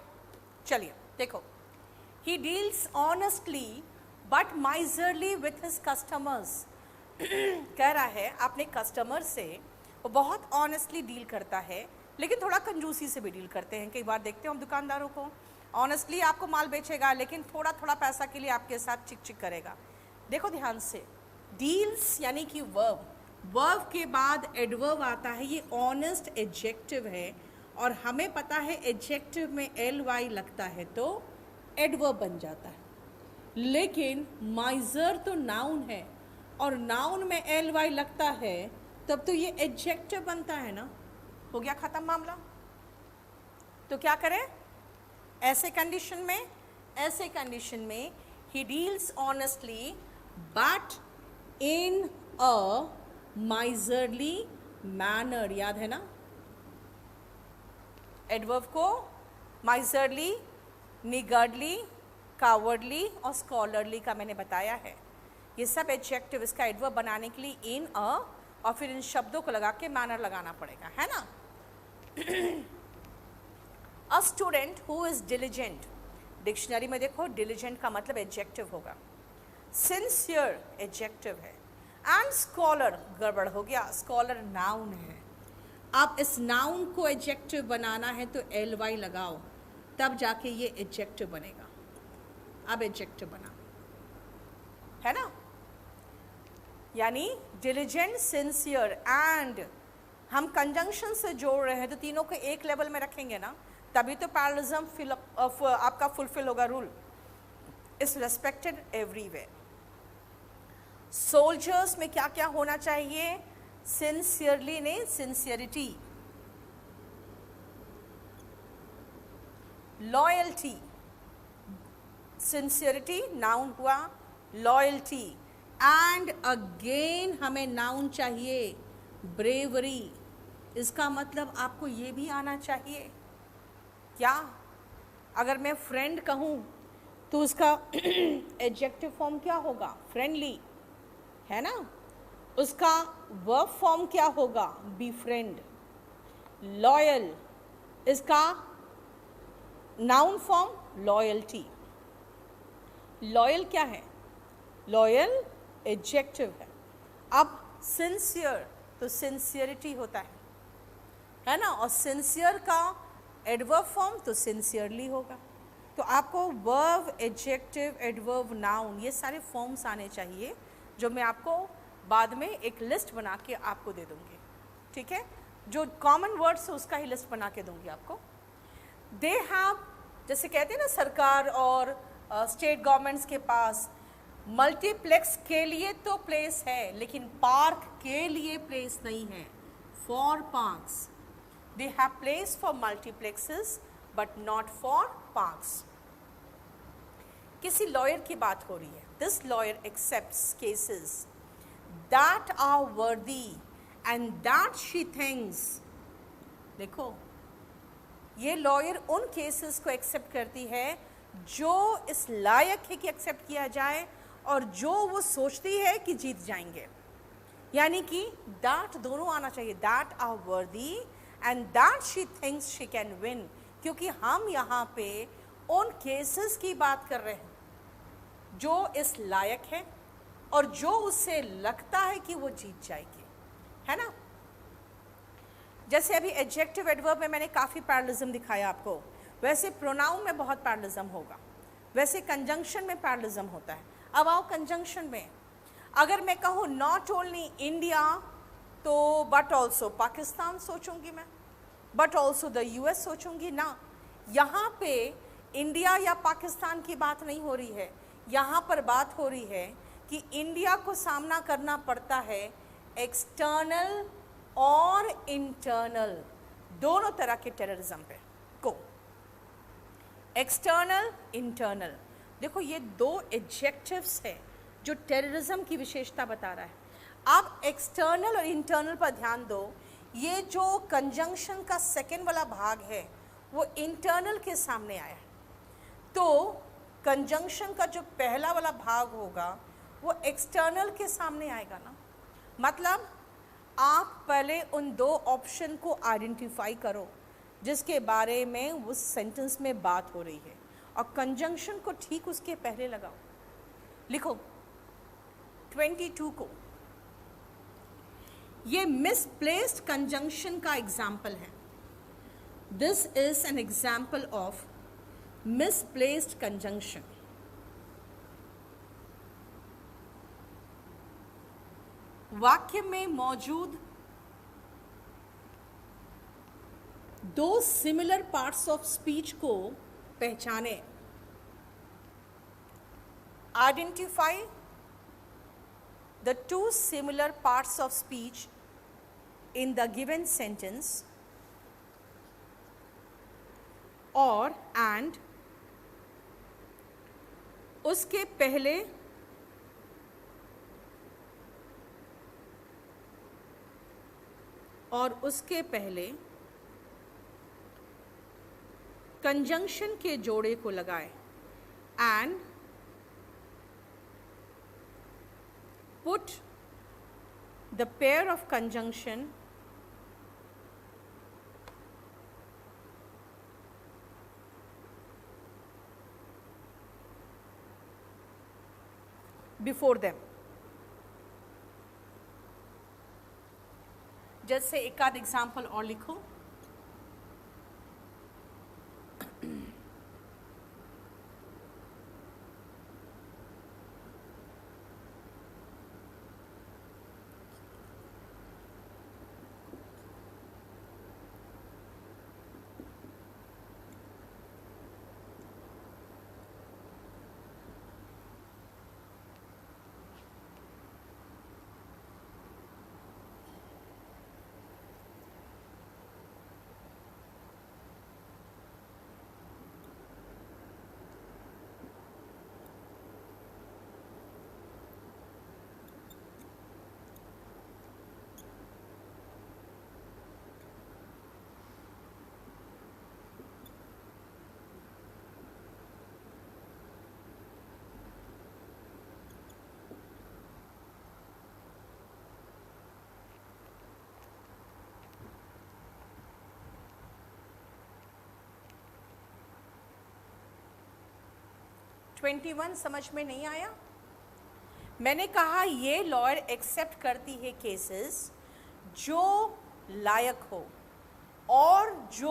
चलिए देखो, he deals honestly but miserly with his customers. कह रहा है अपने कस्टमर से वो बहुत ऑनेस्टली डील करता है, लेकिन थोड़ा कंजूसी से भी डील करते हैं। कई बार देखते हैं हम दुकानदारों को, ऑनेस्टली आपको माल बेचेगा लेकिन थोड़ा थोड़ा पैसा के लिए आपके साथ चिक चिक करेगा। देखो ध्यान से, डील्स यानी कि वर्ब, वर्ब के बाद एडवर्ब आता है, ये ऑनेस्ट एडजेक्टिव है और हमें पता है एडजेक्टिव में ly लगता है तो एडवर्ब बन जाता है। लेकिन माइजर तो नाउन है और नाउन में ly लगता है तब तो ये एडजेक्टिव बनता है ना। हो गया खत्म मामला। तो क्या करें ऐसे कंडीशन में he deals honestly but in a miserly manner. याद है ना, एडवर्ब को माइजरली, निगर्डली, कावर्डली और स्कॉलरली का मैंने बताया है। ये सब एडजेक्टिव इसका एडवर्ब बनाने के लिए इन अ और फिर इन शब्दों को लगा के मैनर लगाना पड़ेगा, है ना। A student who is diligent, dictionary में देखो डिलिजेंट का मतलब एडजेक्टिव होगा, सिंसियर एडजेक्टिव है, एंड स्कॉलर गड़बड़ हो गया, स्कॉलर नाउन है। अब इस नाउन को एडजेक्टिव बनाना है तो ly लगाओ, तब जाके ये एडजेक्टिव बनेगा। अब एडजेक्टिव बना, है ना, यानी डिलिजेंट, सिंसियर एंड हम कंजंक्शन से जोड़ रहे हैं तो तीनों को एक लेवल में रखेंगे ना, तभी तो पैरलिज्म आपका फुलफिल होगा। Rule is respected everywhere. Soldiers में क्या क्या होना चाहिए, सिंसियरली ने सिंसियरिटी, लॉयल्टी, सिंसियरिटी नाउन हुआ, लॉयल्टी एंड अगेन हमें नाउन चाहिए ब्रेवरी। इसका मतलब आपको ये भी आना चाहिए क्या, अगर मैं फ्रेंड कहूँ तो उसका एडजेक्टिव फॉर्म क्या होगा, फ्रेंडली, है ना। उसका वर्ब फॉर्म क्या होगा, बी फ्रेंड। लॉयल, इसका नाउन फॉर्म लॉयल्टी। लॉयल क्या है, लॉयल एडजेक्टिव है। अब सिंसियर तो सिंसियरिटी होता है ना, और सिंसियर का एडवर्ब फॉर्म तो सिंसियरली होगा। तो आपको वर्ब, एडजेक्टिव, एडवर्ब, नाउन ये सारे फॉर्म्स आने चाहिए, जो मैं आपको बाद में एक लिस्ट बना के आपको दे दूंगी, ठीक है। जो कॉमन वर्ड्स है उसका ही लिस्ट बना के दूंगी आपको। दे हैव, जैसे कहते हैं ना सरकार और स्टेट गवर्नमेंट्स के पास मल्टीप्लेक्स के लिए तो प्लेस है, लेकिन पार्क के लिए प्लेस नहीं है। For parks, they have place for multiplexes but not for parks. किसी लॉयर की बात हो रही है, this lawyer accepts cases that are worthy and that she thinks, देखो ये लॉयर उन केसेस को एक्सेप्ट करती है जो इस लायक है कि एक्सेप्ट किया जाए और जो वो सोचती है कि जीत जाएंगे, यानी कि दैट दोनों आना चाहिए, that are worthy and that she thinks she can win, क्योंकि हम यहाँ पे उन केसेस की बात कर रहे हैं जो इस लायक है और जो उससे लगता है कि वो जीत जाएगी, है ना। जैसे अभी एडजेक्टिव एडवर्ब में मैंने काफ़ी पैरलिज्म दिखाया आपको, वैसे प्रोनाउन में बहुत पैरलिज्म होगा, वैसे कंजंक्शन में पैरलिज्म होता है। अब आओ कंजंक्शन में, अगर मैं कहूँ नॉट ओनली इंडिया तो बट ऑल्सो पाकिस्तान सोचूंगी मैं, बट ऑल्सो द यूएस सोचूंगी ना। यहाँ पे इंडिया या पाकिस्तान की बात नहीं हो रही है, यहाँ पर बात हो रही है कि इंडिया को सामना करना पड़ता है एक्सटर्नल और इंटरनल दोनों तरह के टेररिज्म पे को, एक्सटर्नल इंटरनल। देखो ये दो एडजेक्टिव्स है जो टेररिज्म की विशेषता बता रहा है। आप एक्सटर्नल और इंटरनल पर ध्यान दो, ये जो कंजंक्शन का सेकेंड वाला भाग है वो इंटरनल के सामने आया है, तो कंजंक्शन का जो पहला वाला भाग होगा वो एक्सटर्नल के सामने आएगा ना। मतलब आप पहले उन दो ऑप्शन को आइडेंटिफाई करो जिसके बारे में उस सेंटेंस में बात हो रही है और कंजंक्शन को ठीक उसके पहले लगाओ। लिखो 22 को, ये मिसप्लेस्ड कंजंक्शन का एग्जाम्पल है। This is an example of misplaced conjunction. वाक्य में मौजूद दो सिमिलर पार्ट्स ऑफ स्पीच को पहचाने। Identify the two similar parts of speech in the given sentence, और and उसके पहले और उसके पहले कंजंक्शन के जोड़े को लगाए and put the pair of conjunction before them। जैसे एक आध एग्जाम्पल और लिखो। ट्वेंटी वन समझ में नहीं आया? मैंने कहा ये लॉयर एक्सेप्ट करती है केसेस जो लायक हो और जो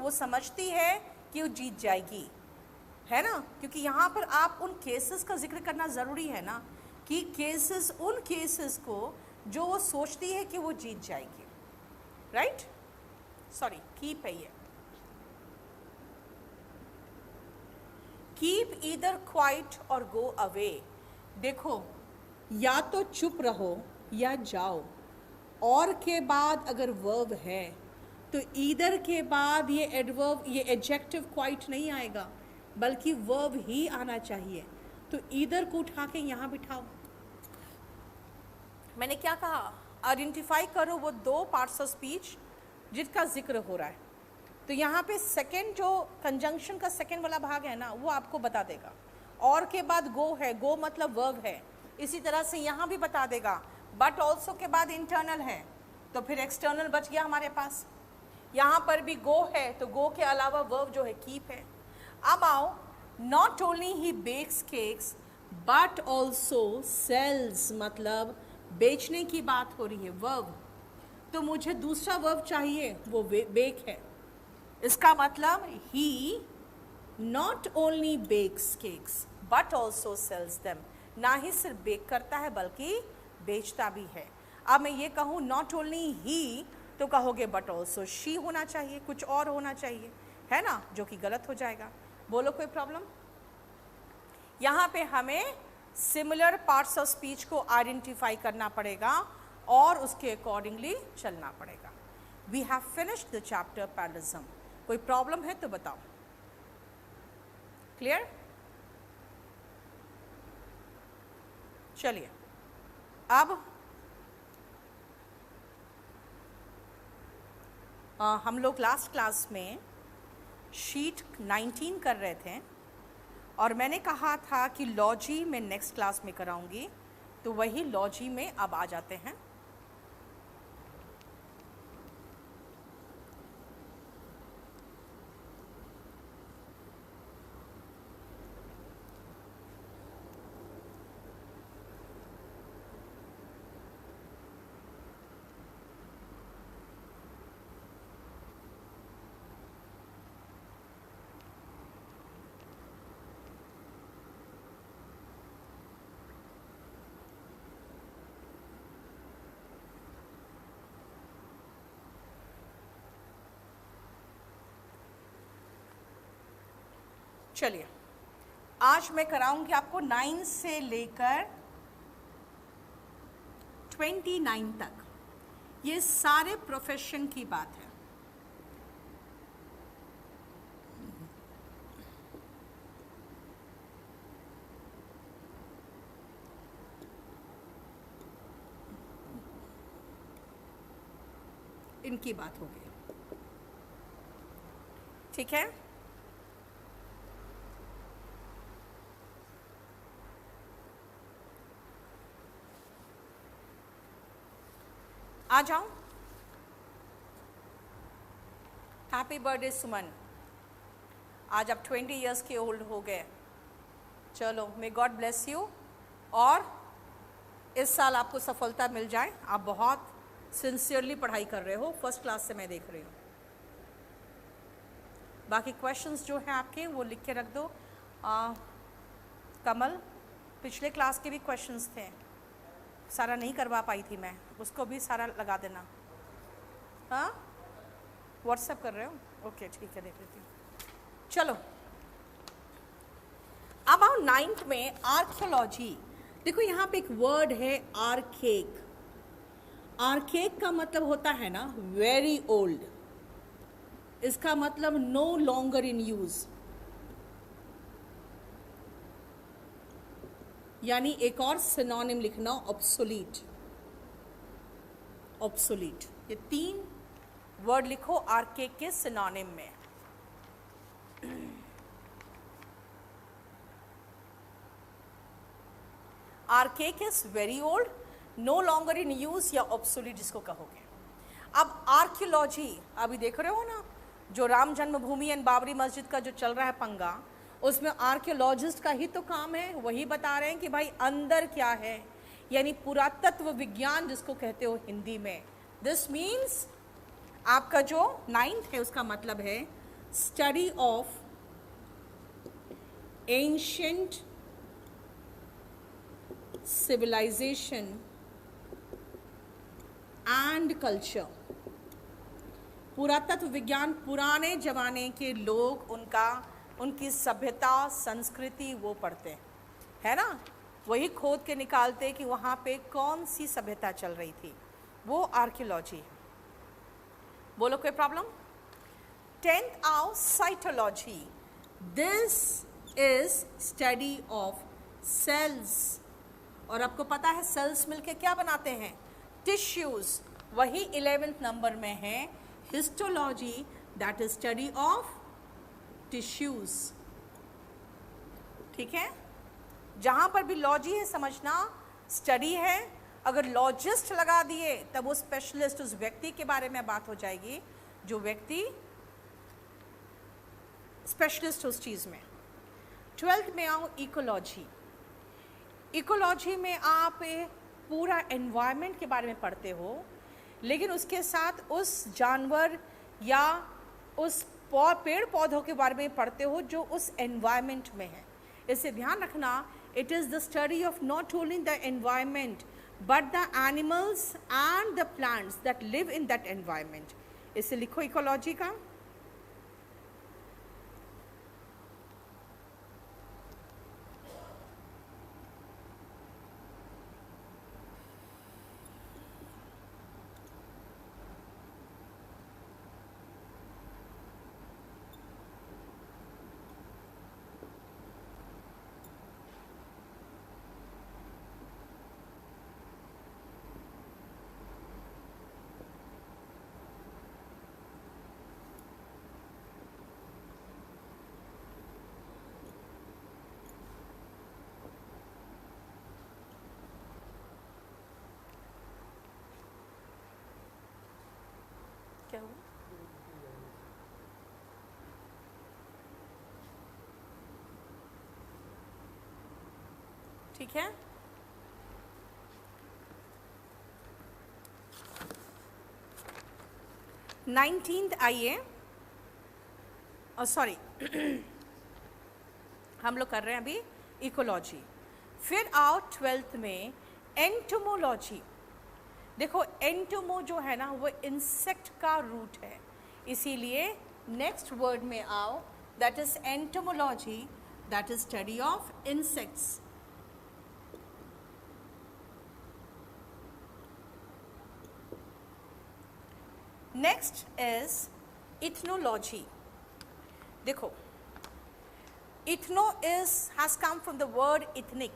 वो समझती है कि वो जीत जाएगी, है ना। क्योंकि यहाँ पर आप उन केसेस का जिक्र करना ज़रूरी है ना, कि केसेस उन केसेस को जो वो सोचती है कि वो जीत जाएगी, राइट। सॉरी, कीप है ये, कीप ईदर क्वाइट और गो अवे। देखो, या तो चुप रहो या जाओ, और के बाद अगर वर्ब है तो ईदर के बाद ये एडवर्ब, ये एडजेक्टिव क्वाइट नहीं आएगा, बल्कि वर्ब ही आना चाहिए। तो ईदर को उठा के यहाँ बिठाओ। मैंने क्या कहा, आइडेंटिफाई करो वो दो पार्ट्स ऑफ स्पीच जिसका जिक्र हो रहा है। तो यहाँ पे सेकेंड जो कंजंक्शन का सेकेंड वाला भाग है ना, वो आपको बता देगा। और के बाद गो है, गो मतलब वर्ब है। इसी तरह से यहाँ भी बता देगा। बट ऑल्सो के बाद इंटरनल है, तो फिर एक्सटर्नल बच गया हमारे पास। यहाँ पर भी गो है, तो गो के अलावा वर्ब जो है कीप है। अब आओ, not only he bakes cakes but also sells, मतलब बेचने की बात हो रही है, वर्ब। तो मुझे दूसरा वर्ब चाहिए, वो बेक है। इसका मतलब he not only bakes cakes but also sells them, ना ही सिर्फ बेक करता है बल्कि बेचता भी है। अब मैं ये कहूँ नॉट ओनली ही, तो कहोगे बट ऑल्सो शी होना चाहिए, कुछ और होना चाहिए, है ना, जो कि गलत हो जाएगा। बोलो कोई प्रॉब्लम? यहाँ पे हमें सिमिलर पार्ट्स ऑफ स्पीच को आइडेंटिफाई करना पड़ेगा और उसके अकॉर्डिंगली चलना पड़ेगा। We have finished the chapter parallelism. कोई प्रॉब्लम है तो बताओ। क्लियर? चलिए, अब हम लोग लास्ट क्लास में शीट 19 कर रहे थे और मैंने कहा था कि लॉजी मैं नेक्स्ट क्लास में कराऊंगी, तो वही लॉजी में अब आ जाते हैं। चलिए, आज मैं कराऊंगी आपको 9 से लेकर 29 तक, ये सारे प्रोफेशन की बात है। इनकी बात होगी, ठीक है? आ जाओ। हैप्पी बर्थडे सुमन, आज आप 20 इयर्स के ओल्ड हो गए। चलो, मे गॉड ब्लेस यू और इस साल आपको सफलता मिल जाए। आप बहुत सिंसियरली पढ़ाई कर रहे हो, फर्स्ट क्लास से मैं देख रही हूँ। बाकी क्वेश्चंस जो हैं आपके वो लिख के रख दो। कमल, पिछले क्लास के भी क्वेश्चंस थे, सारा नहीं करवा पाई थी मैं, उसको भी सारा लगा देना। हाँ, व्हाट्सएप कर रहे हो? ओके, ठीक है, देख लेती हूँ। चलो, अब आओ 9th में आर्कियोलॉजी। देखो यहाँ पे एक वर्ड है आर्केक। आर्केक का मतलब होता है ना वेरी ओल्ड, इसका मतलब नो लॉन्गर इन यूज, यानी एक और सिनोनिम लिखना ऑब्सोलीट। ऑब्सोलीट, ये 3 वर्ड लिखो आर्केक के सिनोनिम में। Archaic is very old, no longer in use या ऑब्सोलीट जिसको कहोगे। अब आर्कियोलॉजी, अभी देख रहे हो ना, जो राम जन्मभूमि एंड बाबरी मस्जिद का जो चल रहा है पंगा, उसमें आर्कियोलॉजिस्ट का ही तो काम है। वही बता रहे हैं कि भाई अंदर क्या है, यानी पुरातत्व विज्ञान जिसको कहते हो हिंदी में। दिस मीन्स आपका जो 9th है उसका मतलब है study of ancient civilisation and culture. पुरातत्व विज्ञान, पुराने जमाने के लोग, उनकी सभ्यता संस्कृति वो पढ़ते हैं, है ना, वही खोद के निकालते कि वहाँ पे कौन सी सभ्यता चल रही थी, वो आर्कियोलॉजी है। बोलो कोई प्रॉब्लम? 10th आओ cytology. This is study of cells, और आपको पता है सेल्स मिलके क्या बनाते हैं? टिश्यूज, वही 11th नंबर में है histology, that is study of tissues. ठीक है, जहां पर भी लॉजी है समझना स्टडी है। अगर लॉजिस्ट लगा दिए तब वो स्पेशलिस्ट, उस व्यक्ति के बारे में बात हो जाएगी जो व्यक्ति स्पेशलिस्ट उस चीज में। 12th में आओ इकोलॉजी। इकोलॉजी में आप पूरा एनवायरनमेंट के बारे में पढ़ते हो, लेकिन उसके साथ उस जानवर या उस पेड़ पौधों के बारे में पढ़ते हो जो उस एनवायरनमेंट में है। इसे ध्यान रखना, it is the study of not only the environment but the animals and the plants that live in that environment. इसे लिखो इकोलॉजी का। क्या हुआ? ठीक है, नाइनटीन्थ आइए, और सॉरी हम लोग कर रहे हैं अभी इकोलॉजी। फिर आओ 12th में एंटोमोलॉजी। देखो एंटोमो जो है ना वो इंसेक्ट का रूट है, इसीलिए नेक्स्ट वर्ड में आओ, that is entomology, that is study of insects. Next is ethnology. देखो ethno has come from the word ethnic,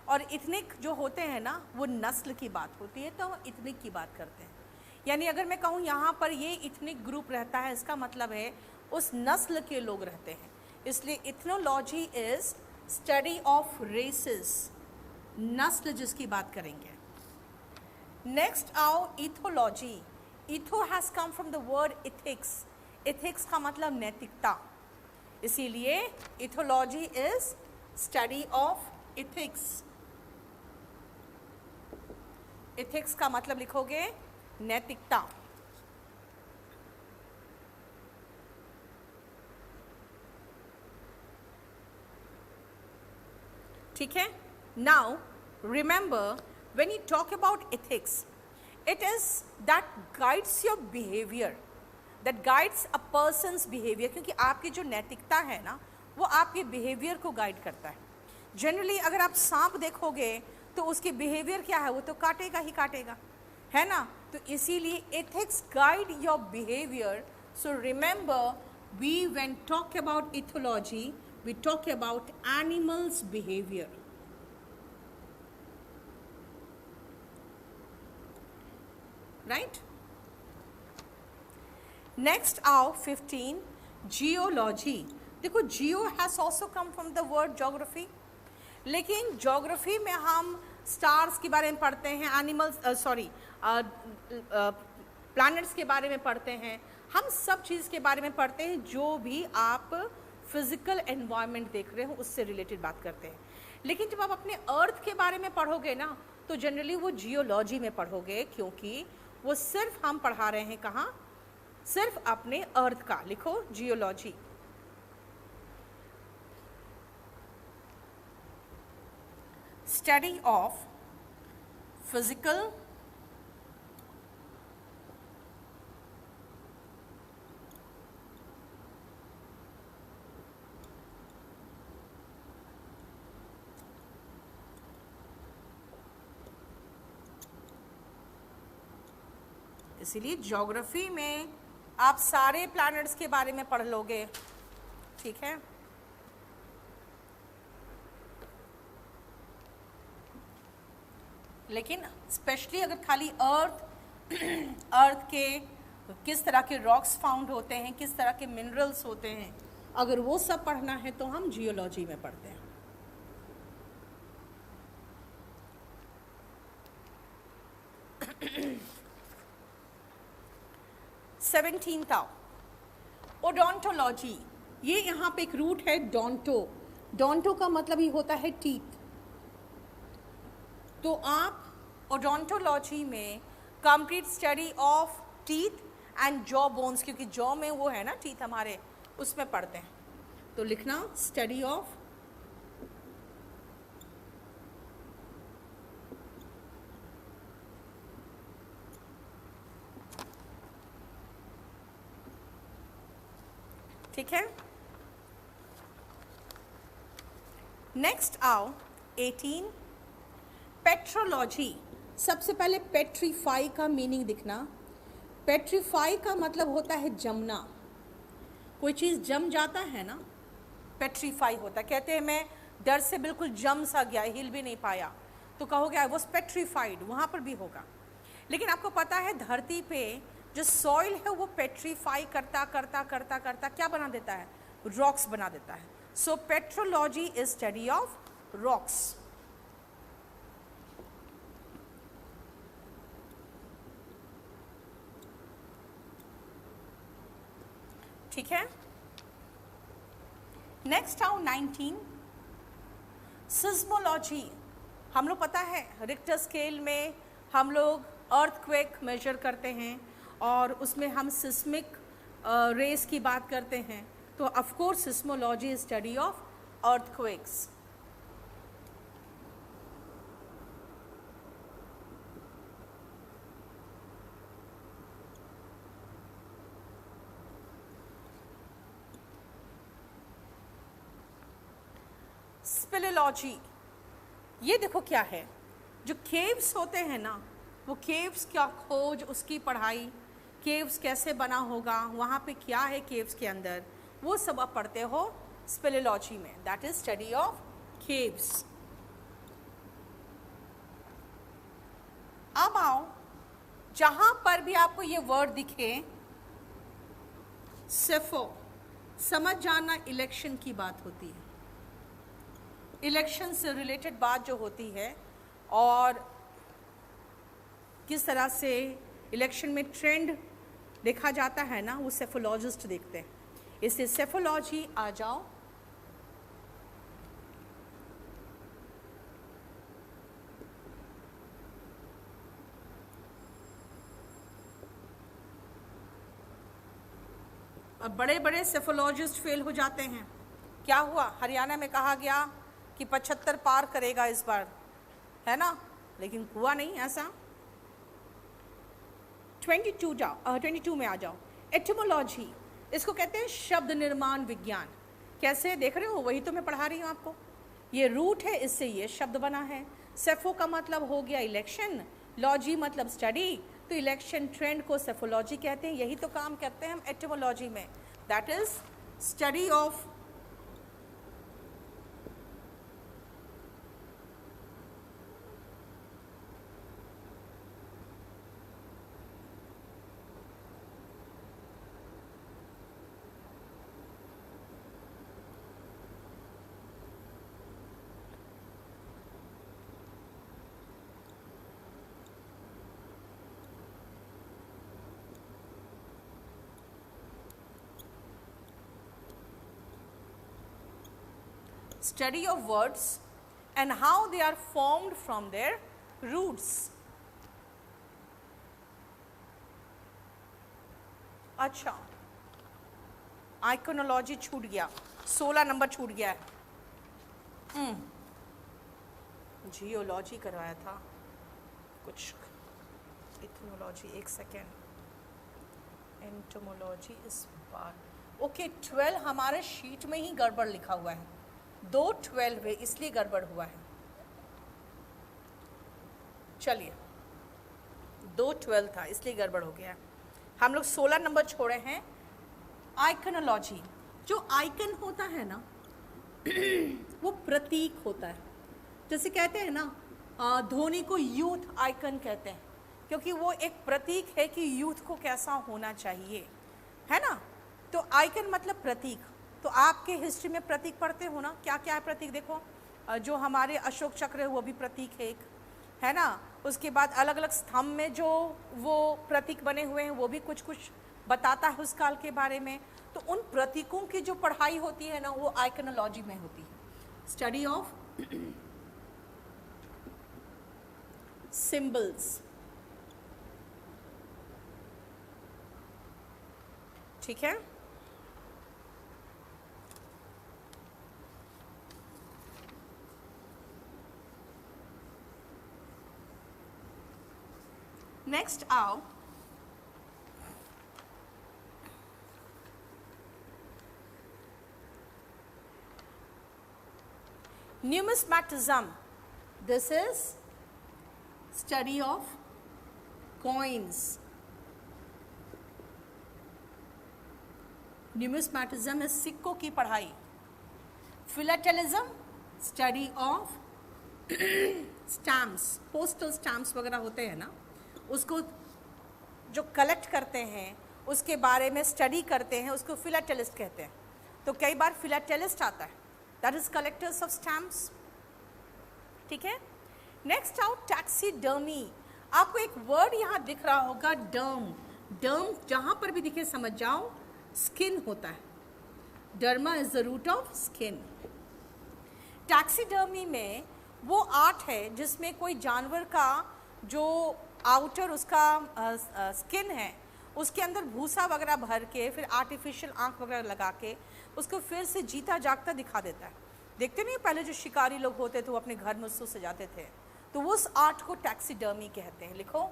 और इथनिक जो होते हैं ना वो नस्ल की बात होती है, तो इथनिक की बात करते हैं। यानी अगर मैं कहूँ यहाँ पर ये इथनिक ग्रुप रहता है, इसका मतलब है उस नस्ल के लोग रहते हैं, इसलिए ethnology is study of races, नस्ल जिसकी बात करेंगे। नेक्स्ट आओ ethology. Etho has come from the word ethics, ethics का मतलब नैतिकता, इसीलिए ethology is study of ethics. Ethics का मतलब लिखोगे नैतिकता। ठीक है, now remember when you talk about ethics, it is that guides your behavior, that guides a person's behavior, क्योंकि आपकी जो नैतिकता है ना वो आपके बिहेवियर को गाइड करता है। जनरली अगर आप सांप देखोगे तो उसकी बिहेवियर क्या है, वो तो काटेगा ही काटेगा, है ना। तो इसीलिए ethics guide your behaviour. So remember we when talk about ethology we talk about animals behaviour. Right, next आओ 15 जियोलॉजी। देखो geo has also come from the word geography, लेकिन ज्योग्राफी में हम स्टार्स के बारे में पढ़ते हैं, एनिमल्स प्लैनेट्स के बारे में पढ़ते हैं, हम सब चीज़ के बारे में पढ़ते हैं जो भी आप फिजिकल एनवायरनमेंट देख रहे हो उससे रिलेटेड बात करते हैं। लेकिन जब आप अपने अर्थ के बारे में पढ़ोगे ना तो जनरली वो जियोलॉजी में पढ़ोगे, क्योंकि वो सिर्फ हम पढ़ा रहे हैं कहाँ, सिर्फ अपने अर्थ का। लिखो जियोलॉजी। स्टडी ऑफ फिजिकल इसीलिए ज्योग्राफी में आप सारे प्लैनेट्स के बारे में पढ़ लोगे, ठीक है। लेकिन स्पेशली अगर खाली अर्थ के किस तरह के रॉक्स फाउंड होते हैं, किस तरह के मिनरल्स होते हैं, अगर वो सब पढ़ना है तो हम जियोलॉजी में पढ़ते हैं। सेवेंटीन्थ आओ, ओडोंटोलॉजी। ये यहाँ पे एक रूट है डोंटो। डोंटो का मतलब ही होता है टीथ। तो आप ओडोंटोलॉजी में complete study of teeth and jaw bones, क्योंकि जॉ में वो है ना टीथ हमारे, उसमें पढ़ते हैं। तो लिखना स्टडी ऑफ ठीक है। नेक्स्ट आओ 18 पेट्रोलॉजी। सबसे पहले पेट्रीफाई का मीनिंग दिखना। पेट्रीफाई का मतलब होता है जमना। कोई चीज़ जम जाता है ना, पेट्रीफाई होता है। कहते हैं मैं डर से बिल्कुल जम सा गया, हिल भी नहीं पाया, तो कहोगे आई वॉज पेट्रीफाइड, वहाँ पर भी होगा। लेकिन आपको पता है धरती पे जो सॉइल है वो पेट्रीफाई करता करता करता करता क्या बना देता है, रॉक्स बना देता है। So petrology is study of rocks. ठीक है। नेक्स्ट आओ 19 सिस्मोलॉजी। हम लोग पता है रिक्टर स्केल में हम लोग अर्थक्वेक मेजर करते हैं और उसमें हम सिस्मिक रेस की बात करते हैं। तो of course seismology is study of earthquakes. Speleology, ये देखो क्या है, जो केव्स होते हैं ना, वो केव्स क्या खोज, उसकी पढ़ाई, केव्स कैसे बना होगा, वहाँ पे क्या है केव्स के अंदर, वो सब आप पढ़ते हो स्पिलेलॉजी में। That is study of caves. अब आओ जहाँ पर भी आपको ये वर्ड दिखे सेफो, समझ जाना इलेक्शन की बात होती है। इलेक्शन से रिलेटेड बात जो होती है और किस तरह से इलेक्शन में ट्रेंड देखा जाता है ना, वो सेफोलॉजिस्ट देखते हैं। इसलिए सेफोलॉजी आ जाओ। अब बड़े बड़े सेफोलॉजिस्ट फेल हो जाते हैं। क्या हुआ, हरियाणा में कहा गया कि 75 पार करेगा इस बार, है ना, लेकिन हुआ नहीं ऐसा। 22 में आ जाओ। एटिमोलॉजी, इसको कहते हैं शब्द निर्माण विज्ञान। कैसे देख रहे हो, वही तो मैं पढ़ा रही हूँ आपको। ये रूट है, इससे ये शब्द बना है। सेफो का मतलब हो गया इलेक्शन, लॉजी मतलब स्टडी, तो इलेक्शन ट्रेंड को सेफोलॉजी कहते हैं। यही तो काम करते हैं हम एटिमोलॉजी में। That is study of study of words and how they are formed from their roots. अच्छा, आइकोनोलॉजी छूट गया, 16 नंबर छूट गया है। जियोलॉजी करवाया था कुछ, इथनोलॉजी, एक सेकेंड, एंटोमोलॉजी इस बार। ओके 12 हमारे शीट में ही गड़बड़ लिखा हुआ है, 2 12 है इसलिए गड़बड़ हुआ है। चलिए 2 12 था इसलिए गड़बड़ हो गया है। हम लोग 16 नंबर छोड़े हैं। आइकनोलॉजी, जो आइकन होता है ना वो प्रतीक होता है। जैसे कहते हैं ना धोनी को यूथ आइकन कहते हैं, क्योंकि वो एक प्रतीक है कि यूथ को कैसा होना चाहिए, है ना। तो आइकन मतलब प्रतीक। तो आपके हिस्ट्री में प्रतीक पढ़ते हो ना, क्या क्या है प्रतीक, देखो जो हमारे अशोक चक्र है वो भी प्रतीक है एक, है ना। उसके बाद अलग अलग स्तंभ में जो वो प्रतीक बने हुए हैं वो भी कुछ कुछ बताता है उस काल के बारे में। तो उन प्रतीकों की जो पढ़ाई होती है ना वो आइकनोलॉजी में होती है, स्टडी ऑफ सिंबल्स, ठीक है। नेक्स्ट आओ numismatism. This is study of coins. न्यूमिस्मैटिज्म है सिक्कों की पढ़ाई। Philatelism study of stamps, postal stamps वगैरह होते हैं ना, उसको जो कलेक्ट करते हैं उसके बारे में स्टडी करते हैं, उसको फिलाटेलिस्ट कहते हैं। तो कई बार फिलाटेलिस्ट आता है, that is collectors of stamps, ठीक है। Next out taxidermy. आपको एक वर्ड यहाँ दिख रहा होगा डर्म, डर्म जहाँ पर भी दिखे समझ जाओ स्किन होता है, derma is the root of skin. Taxidermy में वो आर्ट है जिसमें कोई जानवर का जो आउटर उसका स्किन है उसके अंदर भूसा वगैरह भर के फिर आर्टिफिशियल आंख वगैरह लगा के उसको फिर से जीता जागता दिखा देता है। देखते नहीं पहले जो शिकारी लोग होते थे वो अपने घर में उससे सजाते थे, तो उस आर्ट को टैक्सीडर्मी कहते हैं। लिखो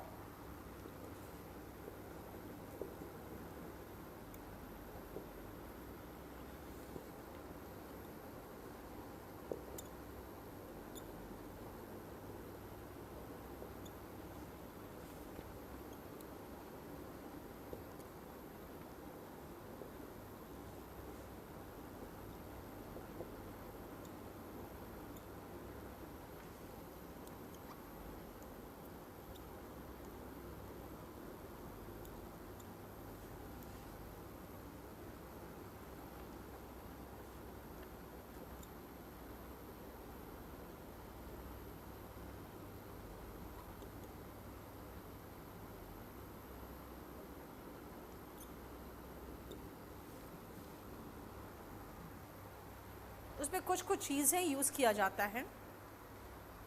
उसमें कुछ कुछ चीज़ें यूज़ किया जाता है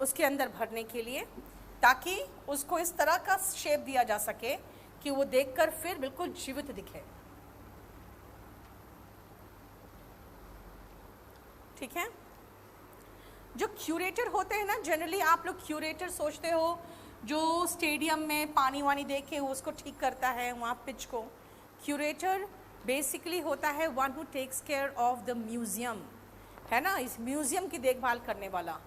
उसके अंदर भरने के लिए, ताकि उसको इस तरह का शेप दिया जा सके कि वो देखकर फिर बिल्कुल जीवित दिखे, ठीक है। जो क्यूरेटर होते हैं ना, जनरली आप लोग क्यूरेटर सोचते हो जो स्टेडियम में पानी वानी दे के उसको ठीक करता है वहाँ पिच को। क्यूरेटर बेसिकली होता है one who takes care of the museum, है ना, इस म्यूजियम की देखभाल करने वाला।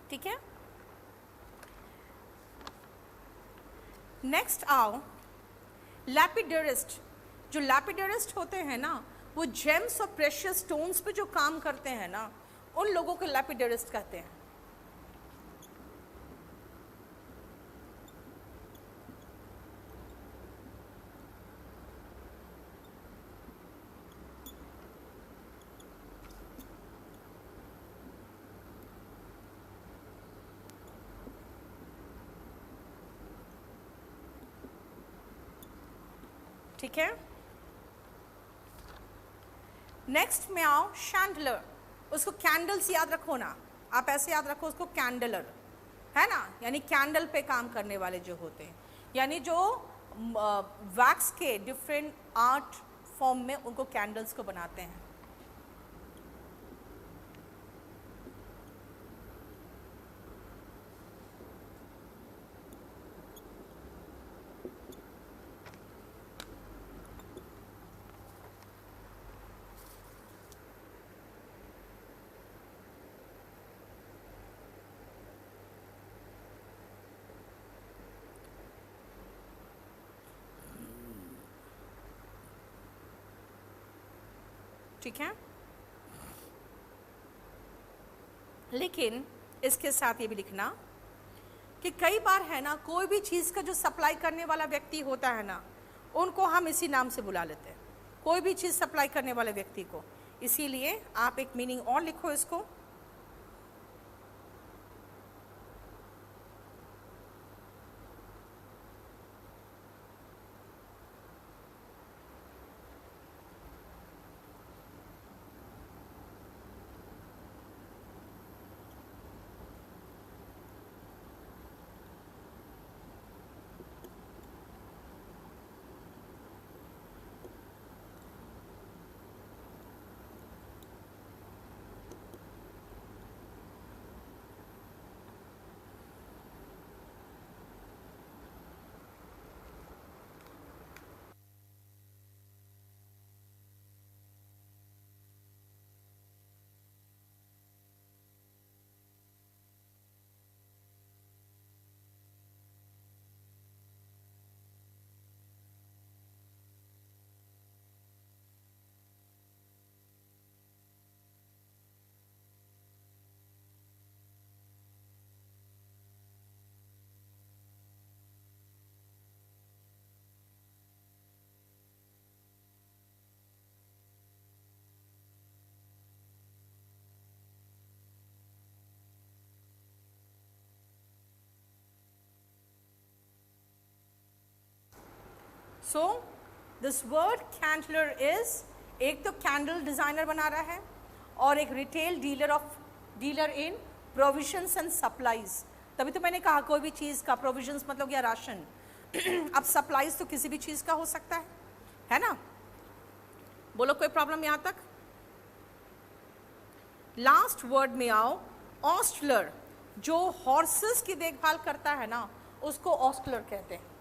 ठीक है। नेक्स्ट आओ लैपिडरिस्ट। जो लैपिडरिस्ट होते हैं ना वो जेम्स और प्रेशियस स्टोन्स पे जो काम करते हैं ना उन लोगों को लैपिडरिस्ट कहते हैं। ठीक है। नेक्स्ट में आओ शैंडलर। उसको कैंडल्स याद रखो ना, आप ऐसे याद रखो उसको कैंडलर, है ना, यानी कैंडल पे काम करने वाले जो होते हैं, यानी जो वैक्स के डिफरेंट आर्ट फॉर्म में उनको कैंडल्स को बनाते हैं। ठीक है। लेकिन इसके साथ ये भी लिखना कि कई बार है ना, कोई भी चीज़ का जो सप्लाई करने वाला व्यक्ति होता है ना, उनको हम इसी नाम से बुला लेते हैं, कोई भी चीज़ सप्लाई करने वाले व्यक्ति को। इसीलिए आप एक मीनिंग और लिखो इसको। सो दिस वर्ड कैंडलर इज, एक तो कैंडल डिजाइनर बना रहा है और एक retail dealer in provisions and supplies. तभी तो मैंने कहा कोई भी चीज़ का प्रोविजंस मतलब क्या, राशन। अब सप्लाईज तो किसी भी चीज़ का हो सकता है ना। बोलो कोई प्रॉब्लम यहाँ तक? लास्ट वर्ड में आओ, ऑस्टलर। जो हॉर्सेस की देखभाल करता है ना, उसको ऑस्टलर कहते हैं।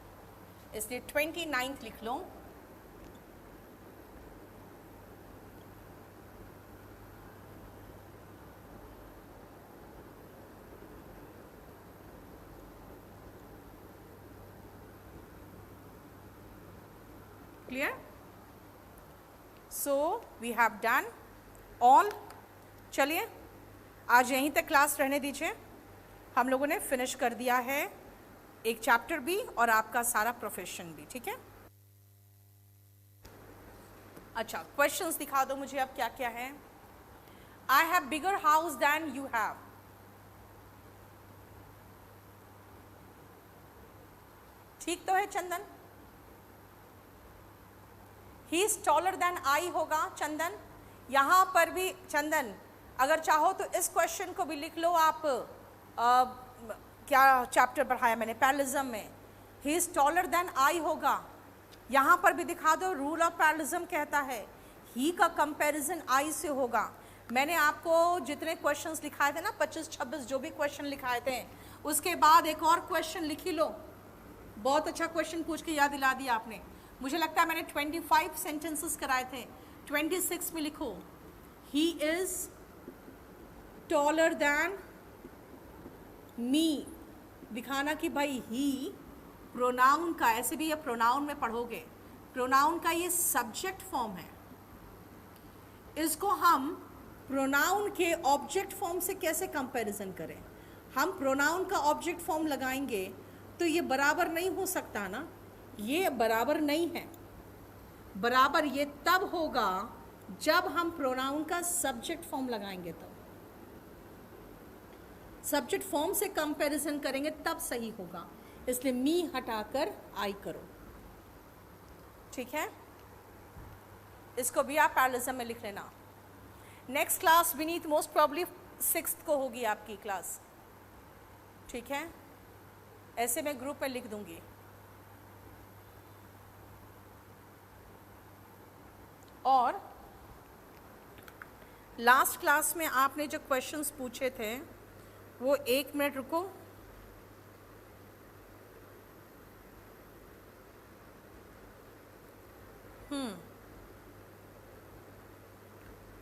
इसलिए 29th लिख लो। Clear? So we have done all. चलिए आज यहीं तक क्लास रहने दीजिए। हम लोगों ने फिनिश कर दिया है एक चैप्टर भी और आपका सारा प्रोफेशन भी, ठीक है। अच्छा, क्वेश्चंस दिखा दो मुझे अब क्या क्या है। I have bigger house than you have. ठीक तो है Chandan? He is taller than I होगा चंदन। यहां पर भी चंदन, अगर चाहो तो इस क्वेश्चन को भी लिख लो आप। क्या चैप्टर पढ़ाया मैंने पैरेललिज्म में, he is taller than I होगा। यहाँ पर भी दिखा दो, रूल ऑफ पैरेललिज्म कहता है ही का कंपैरिजन आई से होगा। मैंने आपको जितने क्वेश्चंस लिखाए थे ना, 25-26 जो भी क्वेश्चन लिखाए थे, उसके बाद एक और क्वेश्चन लिख ही लो। बहुत अच्छा क्वेश्चन पूछ के याद दिला दिया आपने। मुझे लगता है मैंने 25 सेंटेंसेस कराए थे, 26 में लिखो ही इज टॉलर देन मी। दिखाना कि भाई ही प्रोनाउन का, ऐसे भी ये प्रोनाउन में पढ़ोगे, प्रोनाउन का ये सब्जेक्ट फॉर्म है। इसको हम प्रोनाउन के ऑब्जेक्ट फॉर्म से कैसे कंपैरिजन करें? हम प्रोनाउन का ऑब्जेक्ट फॉर्म लगाएंगे तो ये बराबर नहीं हो सकता ना, ये बराबर नहीं है। बराबर ये तब होगा जब हम प्रोनाउन का सब्जेक्ट फॉर्म लगाएंगे, तब सब्जेक्ट फॉर्म से कंपैरिजन करेंगे तब सही होगा। इसलिए मी हटाकर आई करो, ठीक है। इसको भी आप पैरेललिज्म में लिख लेना। Next class Vineet most probably 6th को होगी आपकी क्लास, ठीक है। ऐसे मैं ग्रुप में लिख दूंगी। और लास्ट क्लास में आपने जो क्वेश्चंस पूछे थे वो 1 मिनट रुको।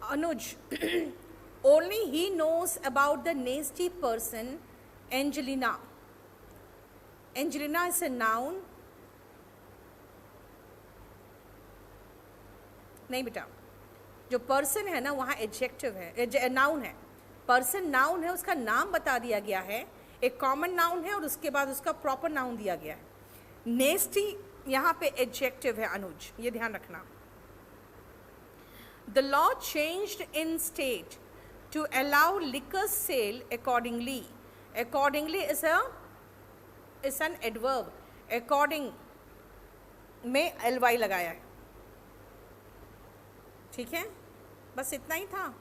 अनुज, only he knows about the nasty person Angelina. Angelina is a noun. नहीं बेटा, जो पर्सन है ना वहाँ एडजेक्टिव है, नाउन है, पर्सन नाउन है, उसका नाम बता दिया गया है, एक कॉमन नाउन है और उसके बाद उसका प्रॉपर नाउन दिया गया है। नेस्टी यहाँ पे एडजेक्टिव है अनुज, ये ध्यान रखना। The law changed in state to allow liquor sale accordingly. Accordingly is an adverb, accordingly में ly लगाया है, ठीक है, बस इतना ही था।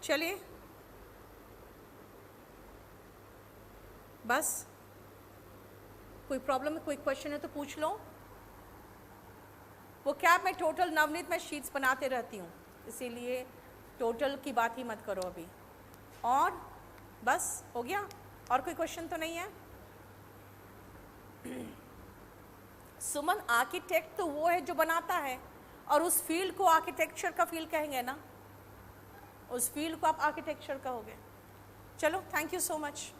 चलिए बस, कोई प्रॉब्लम है, कोई क्वेश्चन है तो पूछ लो। वो क्या, मैं टोटल नवनीत में शीट्स बनाते रहती हूँ, इसीलिए टोटल की बात ही मत करो अभी। और बस हो गया, और कोई क्वेश्चन तो नहीं है? सुमन, आर्किटेक्ट तो वो है जो बनाता है, और उस फील्ड को आर्किटेक्चर का फील्ड कहेंगे ना, उस फील्ड को आप आर्किटेक्चर कहोगे। चलो, थैंक यू सो मच।